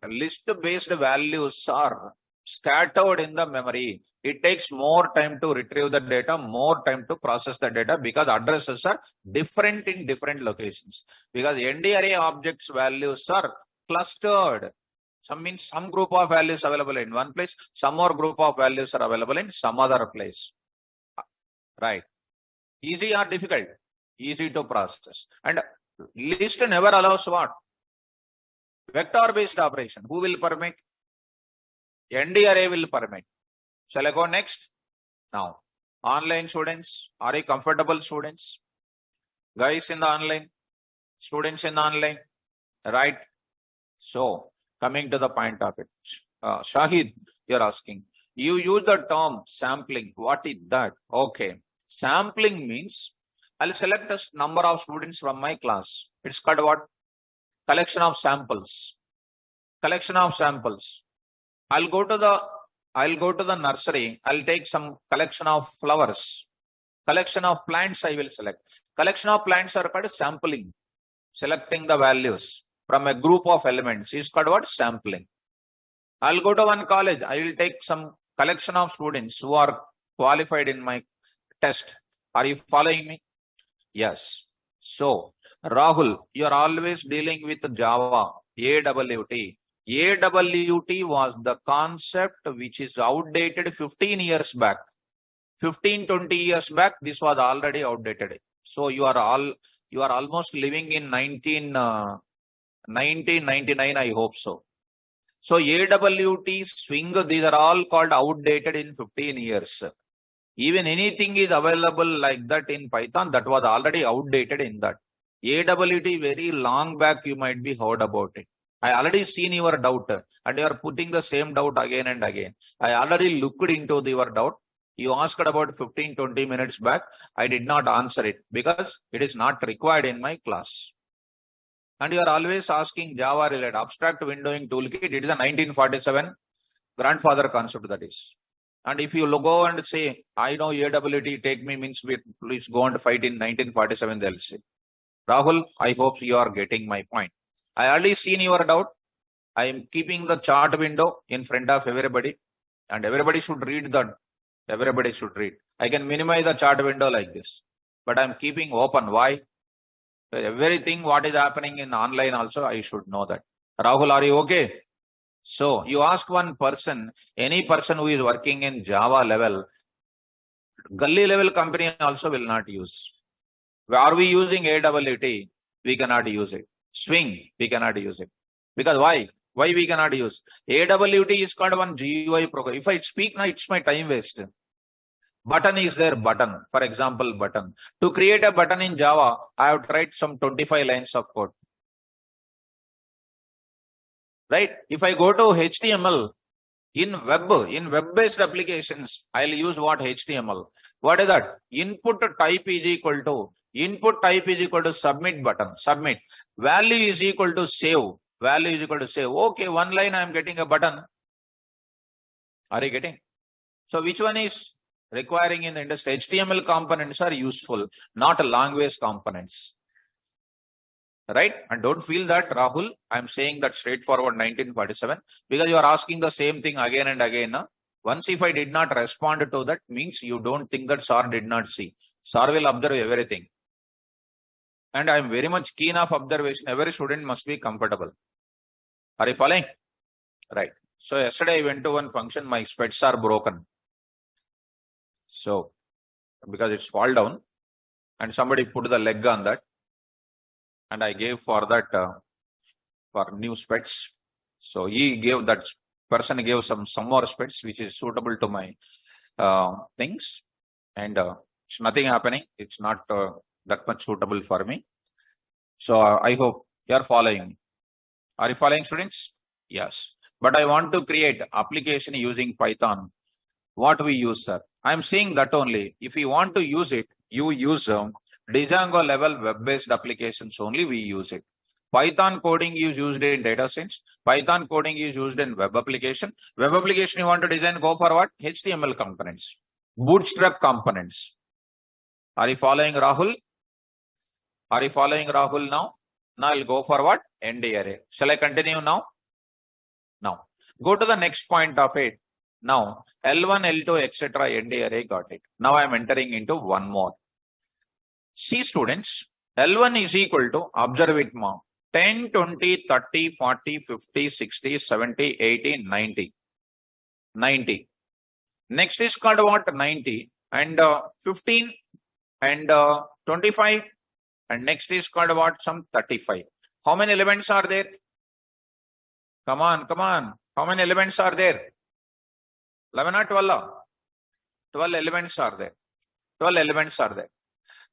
list-based values are scattered in the memory. It takes more time to retrieve the data, more time to process the data because addresses are different in different locations. Because ND array objects values are clustered. Some means some group of values available in one place, some more group of values are available in some other place. Right. Easy or difficult? Easy to process. And list never allows what? Vector-based operation. Who will permit? ND array will permit. Shall I go next? Now, online students, are you comfortable students? Guys in the online, students in the online, right? So, coming to the point of it. Shahid, you're asking, you use the term sampling. What is that? Okay. Sampling means I'll select a number of students from my class. It's called what? Collection of samples. Collection of samples. I'll go to the nursery. I'll take some collection of flowers. Collection of plants I will select. Collection of plants are called sampling. Selecting the values from a group of elements is called what? Sampling. I'll go to one college. I will take some collection of students who are qualified in my test. Are you following me? Yes. So, Rahul, you are always dealing with Java, AWT. AWT was the concept which is outdated 15 years back. 15-20 years back, this was already outdated. So you are almost living in 1999, I hope so. So AWT, Swing, these are all called outdated in 15 years. Even anything is available like that in Python, that was already outdated in that. AWT very long back, you might be heard about it. I already seen your doubt and you are putting the same doubt again and again. I already looked into your doubt. You asked about 15-20 minutes back. I did not answer it because it is not required in my class. And you are always asking Java related abstract windowing toolkit. It is a 1947 grandfather concept that is. And if you go and say, I know AWT, take me means please go and fight in 1947, they'll say. Rahul, I hope you are getting my point. I already seen your doubt. I am keeping the chart window in front of everybody and everybody should read that. Everybody should read. I can minimize the chart window like this, but I'm keeping open. Why? Everything what is happening in online also, I should know that. Rahul, are you okay? So you ask one person, any person who is working in Java level, gully level company also will not use. Are we using AWT? We cannot use it. Swing, we cannot use it. Because why? Why we cannot use? AWT is called one GUI program. If I speak now, it's my time waste. Button is there, button. For example, button. To create a button in Java, I have tried some 25 lines of code. Right? If I go to HTML, in web-based applications, I'll use what? HTML. What is that? Input type is equal to submit button. Submit. Value is equal to save. Value is equal to save. Okay, one line I am getting a button. Are you getting? So which one is requiring in the industry? HTML components are useful, not language components. Right? And don't feel that, Rahul, I'm saying that straightforward 1947, because you are asking the same thing again and again. Once if I did not respond to that, means you don't think that sir did not see. Sir will observe everything. And I am very much keen of observation. Every student must be comfortable. Are you following? Right. So yesterday I went to one function, my specs are broken. So, because it's fall down and somebody put the leg on that. And I gave for that, for new specs. So he gave, that person gave some more specs, which is suitable to my things. And it's nothing happening. It's not that much suitable for me. So I hope you are following. Are you following, students? Yes. But I want to create application using Python. What we use, sir? I'm saying that only. If you want to use it, you use Django level web-based applications only we use it. Python coding is used in data science. Python coding is used in web application. Web application you want to design, go for what? HTML components. Bootstrap components. Are you following, Rahul? Are you following, Rahul, now? Now I'll go for what? End array. Shall I continue now? Now. Go to the next point of it. Now, L1, L2, etc. end array got it. Now I am entering into one more. See, students, L1 is equal to, observe it more, 10, 20, 30, 40, 50, 60, 70, 80, 90. 90. Next is called what? 90 and 15 and 25. And next is called what? Some 35. How many elements are there? Come on, come on. How many elements are there? 11 or 12? 12 elements are there. 12 elements are there.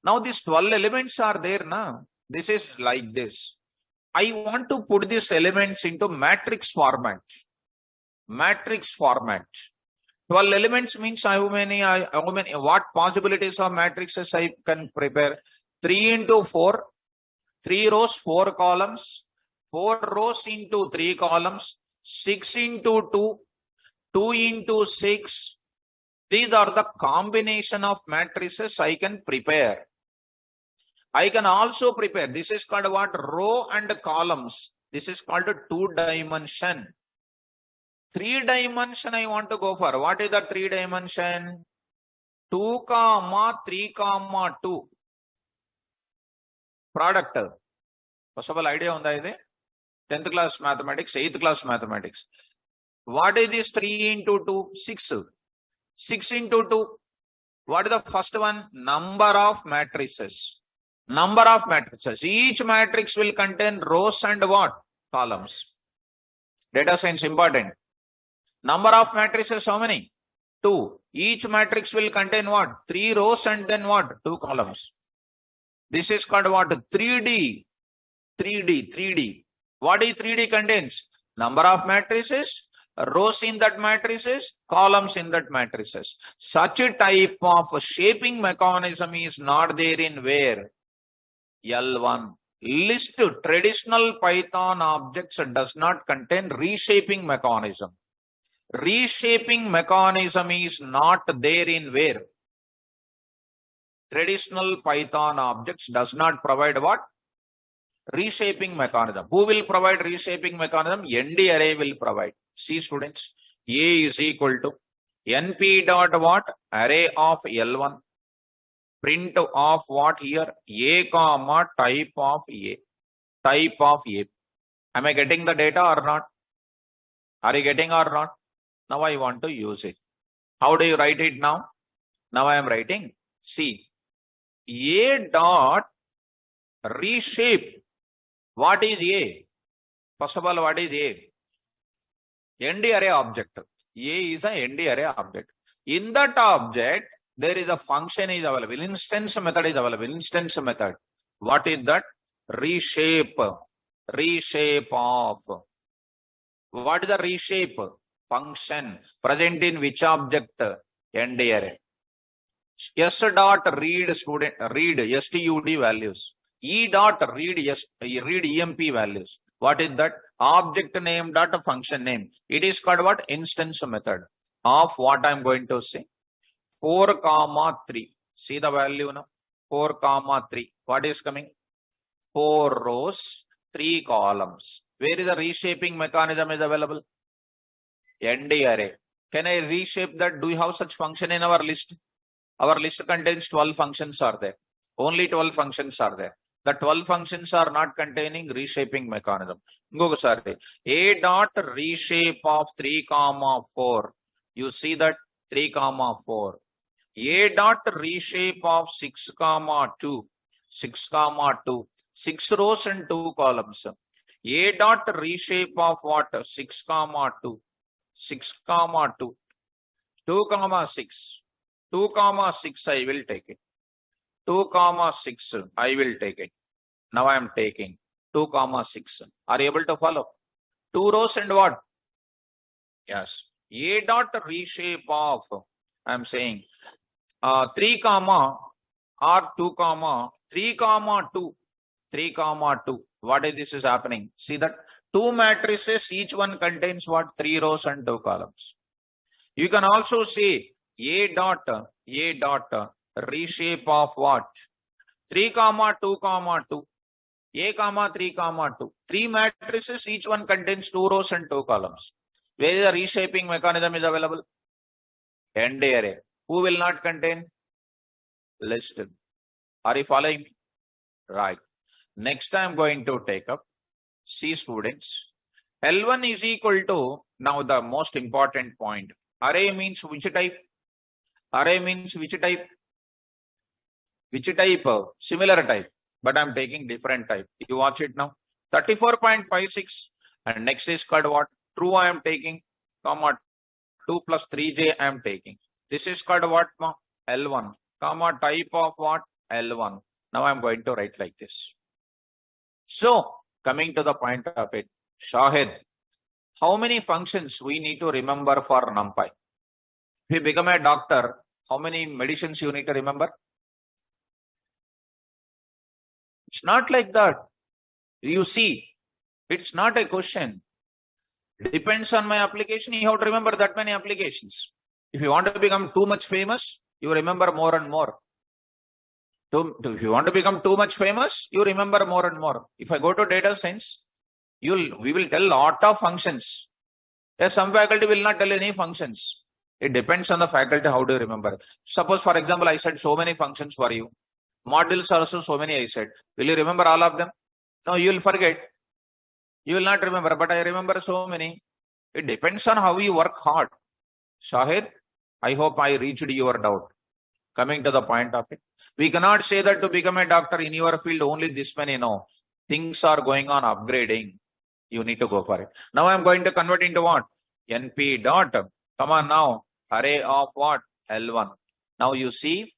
Now these 12 elements are there now. This is like this. I want to put these elements into matrix format. Matrix format. 12 elements means how many, what possibilities of matrices I can prepare? 3 into 4, 3 rows, 4 columns, 4 rows into 3 columns, 6 into 2, 2 into 6. These are the combination of matrices I can prepare. I can also prepare, this is called what? Row and columns. This is called 2-dimension. 3-dimension I want to go for. What is the 3-dimension? 2, 3, 2. Product. Possible idea on that? 10th class mathematics, 8th class mathematics. What is this 3 into 2? 6. 6 into 2. What is the first one? Number of matrices. Number of matrices. Each matrix will contain rows and what? Columns. Data science important. Number of matrices how many? 2. Each matrix will contain what? 3 rows and then what? 2 columns. This is called what? 3D. 3D. What is 3D contains? Number of matrices, rows in that matrices, columns in that matrices. Such a type of shaping mechanism is not there in where? L1. List traditional Python objects does not contain reshaping mechanism. Reshaping mechanism is not there in where? Traditional Python objects does not provide what? Reshaping mechanism. Who will provide reshaping mechanism? ND array will provide. See, students, A is equal to NP dot what? Array of L1. Print of what here? A comma type of A. Type of A. Am I getting the data or not? Are you getting or not? Now I want to use it. How do you write it now? Now I am writing, see, A dot reshape. What is A? First of all, what is A? End array object. A is an end array object. In that object, there is a function is available. Instance method is available. Instance method. What is that? Reshape. Reshape of. What is the reshape? Function. Present in which object? End array. S dot read student read stud values. E dot read emp values. What is that? Object name dot function name. It is called what? Instance method of what I am going to say. 4, 3. See the value now. 4, 3. What is coming? 4 rows, 3 columns. Where is the reshaping mechanism is available? End array. Can I reshape that? Do you have such function in our list? Our list contains 12 functions are there. Only 12 functions are there. The 12 functions are not containing reshaping mechanism. A dot reshape of 3, 4. You see that 3, 4. A dot reshape of 6, 2. 6, 2. 6 rows and 2 columns. A dot reshape of what? 6, 2. 6, 2. 2, 6. 2, 6 I will take it. 2, 6 I will take it. Now I am taking 2, 6. Are you able to follow? 2 rows and what? Yes. A dot reshape of, I am saying 3, or 2, 3, 2. 3, 2. What is this is happening? See that 2 matrices, each one contains what? 3 rows and 2 columns. You can also say A dot reshape of what? 3, 2, 2. A, 3, 2. 3 matrices, each one contains 2 rows and 2 columns. Where the reshaping mechanism is available? End array. Who will not contain? List. Are you following me? Right. Next I am going to take up, see students, L1 is equal to, now the most important point, array means which type? Array means which type? Which type? Similar type, but I am taking different type. You watch it now. 34.56 and next is called what? True I am taking, comma 2 plus 3j I am taking. This is called what? L1, comma type of what? L1. Now I am going to write like this. So, coming to the point of it, Shahid, how many functions we need to remember for NumPy? If you become a doctor, how many medicines you need to remember? It's not like that. You see, it's not a question. Depends on my application. You have to remember that many applications. If you want to become too much famous, you remember more and more. If you want to become too much famous, you remember more and more. If I go to data science, we will tell lot of functions. Yes, some faculty will not tell any functions. It depends on the faculty how do you remember. Suppose, for example, I said so many functions for you. Modules are also so many I said. Will you remember all of them? No, you will forget. You will not remember, but I remember so many. It depends on how you work hard. Shahid, I hope I reached your doubt. Coming to the point of it. We cannot say that to become a doctor in your field only this many. No. Things are going on upgrading. You need to go for it. Now I am going to convert into what? NP dot. Come on now. Array of what? L1. Now you see,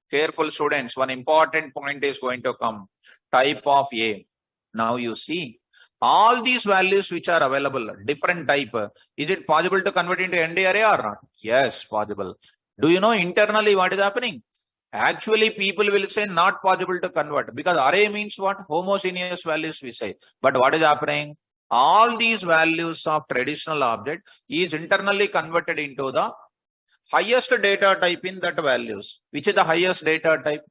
careful students, one important point is going to come. Type of A. Now you see, all these values which are available, different type. Is it possible to convert into ND array or not? Yes, possible. Do you know internally what is happening? Actually, people will say not possible to convert because array means what? Homogeneous values we say. But what is happening? All these values of traditional object is internally converted into the highest data type in that values. Which is the highest data type?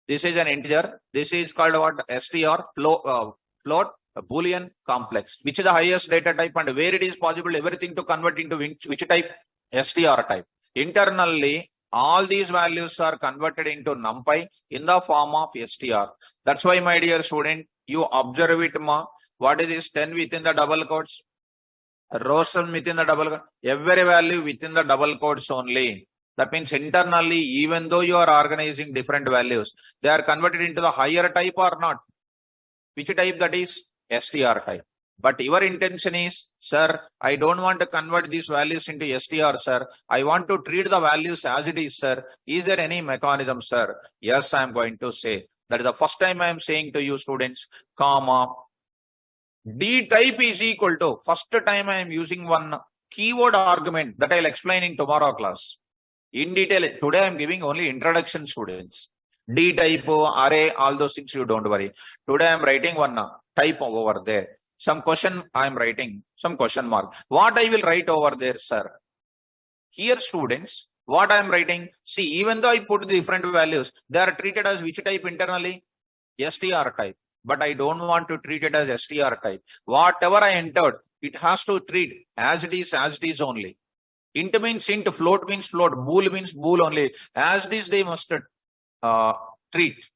This is an integer. This is called what? str, float, Boolean, complex. Which is the highest data type and where it is possible everything to convert into which type? str type. Internally, all these values are converted into NumPy in the form of str. That's why, my dear student, you observe it, What is this? 10 within the double quotes. Row sum within the double quotes. Every value within the double quotes only. That means internally, even though you are organizing different values, they are converted into the higher type or not. Which type that is? str type. But your intention is, sir, I don't want to convert these values into str, sir. I want to treat the values as it is, sir. Is there any mechanism, sir? Yes, I am going to say. That is the first time I am saying to you students, comma, D type is equal to, first time I am using one keyword argument that I will explain in tomorrow class. In detail, today I am giving only introduction students. D type, array, all those things you don't worry. Today I am writing one type over there. Some question I am writing, some question mark. What I will write over there, sir? Here students, what I am writing, see, even though I put different values, they are treated as which type internally? str type. But I don't want to treat it as str type. Whatever I entered, it has to treat as it is only. Int means int, float means float, bool means bool only. As it is, they must treat.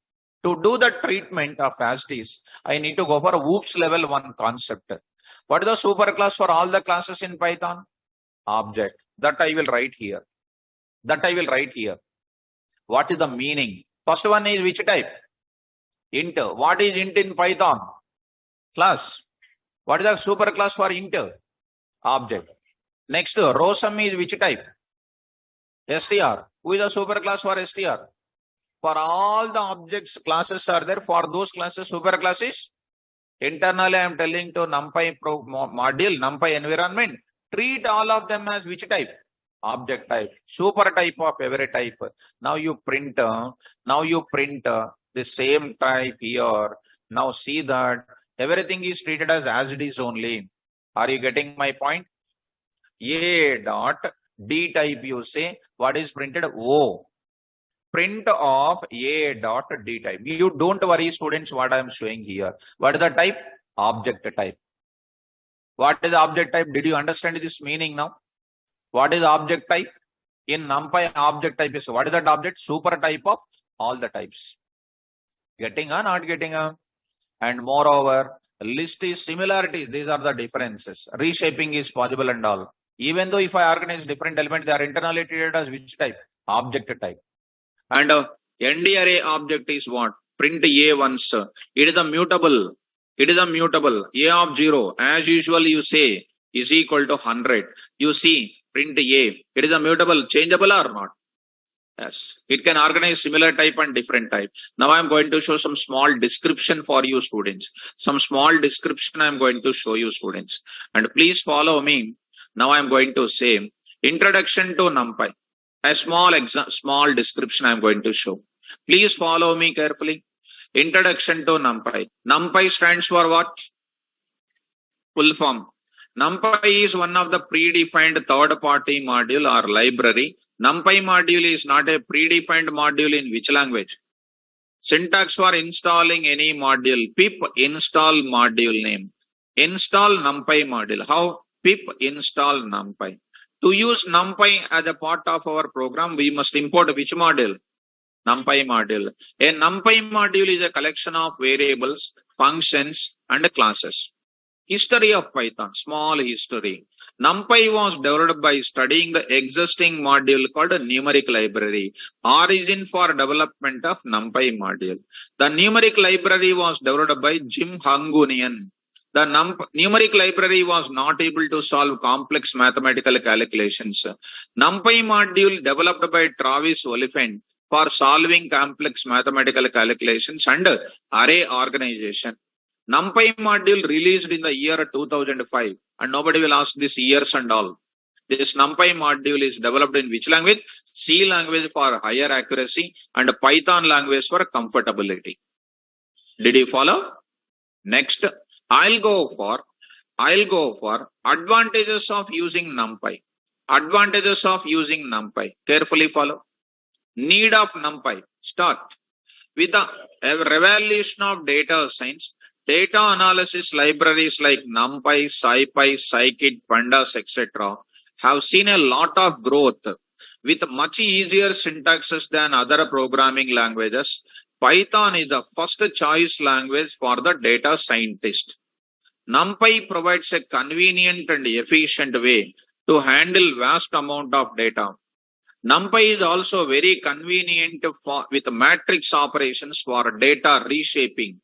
To do the treatment of as it is, I need to go for a whoops level 1 concept. What is the superclass for all the classes in Python? Object. That I will write here. What is the meaning? First one is which type? Int. What is int in Python? Class. What is the superclass for int? Object. Next, row sum is which type? str. Who is the superclass for str? For all the objects classes are there, for those classes superclass is internally I am telling to NumPy module, NumPy environment, treat all of them as which type? Object type, super type of every type. Now you print the same type here. Now see that everything is treated as it is only. Are you getting my point? A dot D type you say, what is printed? O. Print of A dot D type. You don't worry students what I am showing here. What is the type? Object type. What is the object type? Did you understand this meaning now? What is object type? In NumPy, object type is, what is that object? Super type of all the types. Getting or not getting on? And moreover, list is similarities. These are the differences. Reshaping is possible and all. Even though if I organize different elements, they are internally treated as which type? Object type. And ND array object is what? Print A once. It is a mutable. A of 0. As usual you say is equal to 100. You see print A. It is a mutable, changeable or not? Yes. It can organize similar type and different type. Now I am going to show some small description for you students. Some small description I am going to show you students. And please follow me. Now I am going to say introduction to NumPy. A small description I am going to show. Please follow me carefully. Introduction to NumPy. NumPy stands for what? Full form. NumPy is one of the predefined third-party module or library. NumPy module is not a predefined module in which language? Syntax for installing any module. Pip install module name. Install NumPy module. How? Pip install NumPy. To use NumPy as a part of our program, we must import which module? NumPy module. A NumPy module is a collection of variables, functions, and classes. History of Python, small history. NumPy was developed by studying the existing module called a numeric library. Origin for development of NumPy module. The numeric library was developed by Jim Hungunian. The numeric library was not able to solve complex mathematical calculations. NumPy module developed by Travis Oliphant for solving complex mathematical calculations and array organization. NumPy module released in the year 2005, and nobody will ask this years and all. This NumPy module is developed in which language? C language for higher accuracy and Python language for comfortability. Did you follow? Next, I'll go for advantages of using NumPy. Advantages of using NumPy. Carefully follow. Need of NumPy. Start with the revolution of data science. Data analysis libraries like NumPy, SciPy, Scikit, Pandas, etc. have seen a lot of growth with much easier syntaxes than other programming languages. Python is the first choice language for the data scientist. NumPy provides a convenient and efficient way to handle vast amount of data. NumPy is also very convenient with matrix operations for data reshaping.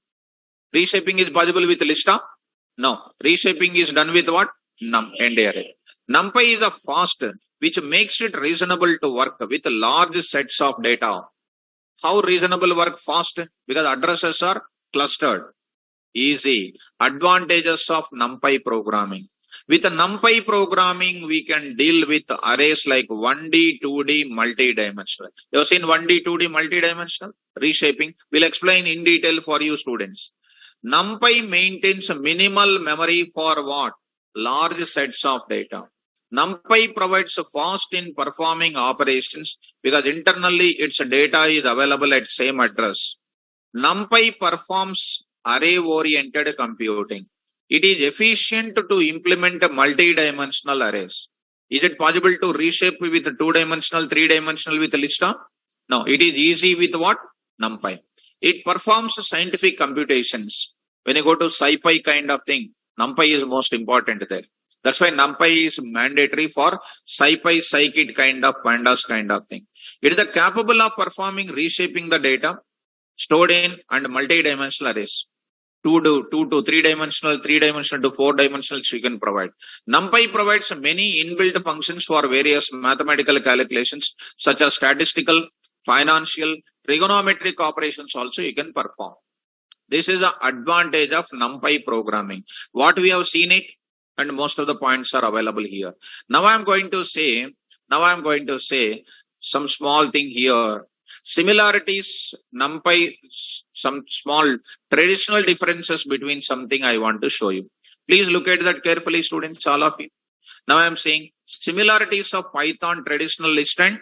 Reshaping is possible with lista? No. Reshaping is done with what? NumPy. NumPy is a fast, which makes it reasonable to work with large sets of data. How reasonable work fast? Because addresses are clustered. Easy. Advantages of NumPy programming. With NumPy programming, we can deal with arrays like 1D, 2D, multi-dimensional. You have seen 1D, 2D, multi-dimensional? Reshaping. We'll explain in detail for you students. NumPy maintains minimal memory for what? Large sets of data. NumPy provides fast in performing operations because internally its data is available at same address. NumPy performs array-oriented computing. It is efficient to implement multi-dimensional arrays. Is it possible to reshape with 2-dimensional, 3-dimensional with lista? No, it is easy with what? NumPy. It performs scientific computations. When you go to SciPy kind of thing, NumPy is most important there. That's why NumPy is mandatory for SciPy, Scikit kind of pandas kind of thing. It is capable of performing reshaping the data stored in and multi-dimensional arrays. 2 to 3-dimensional, 3-dimensional to 4-dimensional you can provide. NumPy provides many inbuilt functions for various mathematical calculations such as statistical, financial, trigonometric operations also you can perform. This is the advantage of NumPy programming. What we have seen it, and most of the points are available here. Now I am going to say some small thing here. Similarities, NumPy, some small traditional differences between something I want to show you. Please look at that carefully, students, all of you. Now I am saying similarities of Python traditional list and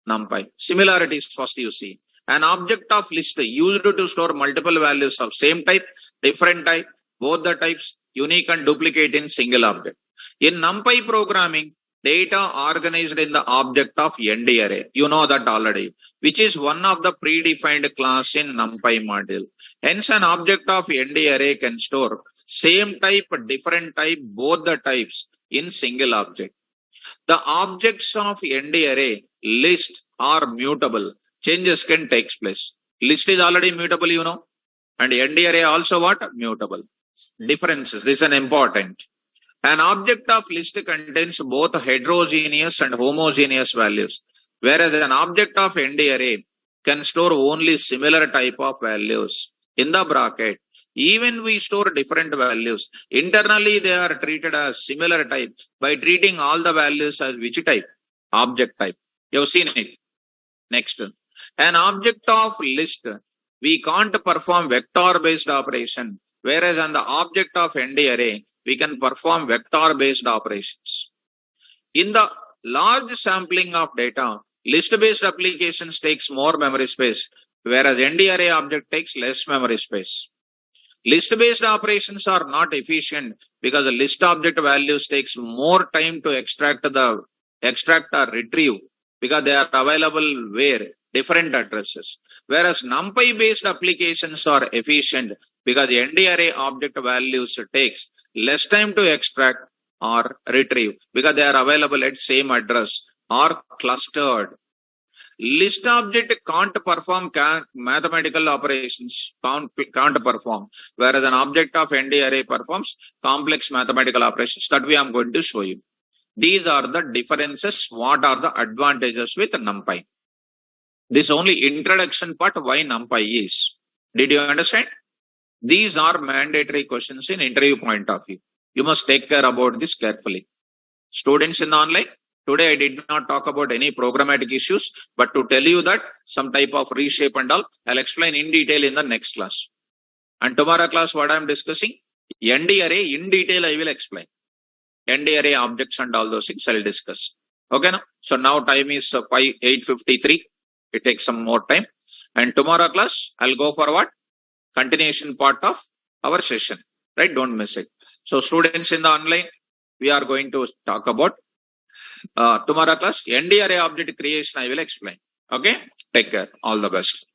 NumPy. Similarities first you see. An object of list used to store multiple values of same type, different type, both the types, unique and duplicate in single object. In NumPy programming, data organized in the object of ND array. You know that already, which is one of the predefined class in NumPy module. Hence, an object of ND array can store same type, different type, both the types in single object. The objects of ND array list are mutable. Changes can take place. List is already mutable, you know, and ND array also what? Mutable. Differences. This is an important. An object of list contains both heterogeneous and homogeneous values, whereas an object of ND array can store only similar type of values. In the bracket, even we store different values. Internally, they are treated as similar type by treating all the values as which type? Object type. You have seen it. Next. An object of list, we can't perform vector-based operation, whereas on the object of ND array, we can perform vector-based operations. In the large sampling of data, list-based applications takes more memory space, whereas ND array object takes less memory space. List-based operations are not efficient because the list object values takes more time to extract or retrieve because they are available where? Different addresses. Whereas NumPy-based applications are efficient because the ND array object values takes less time to extract or retrieve because they are available at same address or clustered. List object can't perform mathematical operations, can't perform, whereas an object of ND array performs complex mathematical operations. That way I am going to show you. These are the differences. What are the advantages with NumPy? This only introduction part why NumPy is. Did you understand? These are mandatory questions in interview point of view. You must take care about this carefully. Students in the online, today I did not talk about any programmatic issues, but to tell you that some type of reshape and all, I'll explain in detail in the next class. And tomorrow class, what I'm discussing, ND array in detail I will explain. ND array objects and all those things I'll discuss. Okay, now? So now time is 8:53. It takes some more time. And tomorrow class, I'll go for what? Continuation part of our session. Right? Don't miss it. So students in the online, we are going to talk about tomorrow class, ND array object creation I will explain. Okay? Take care. All the best.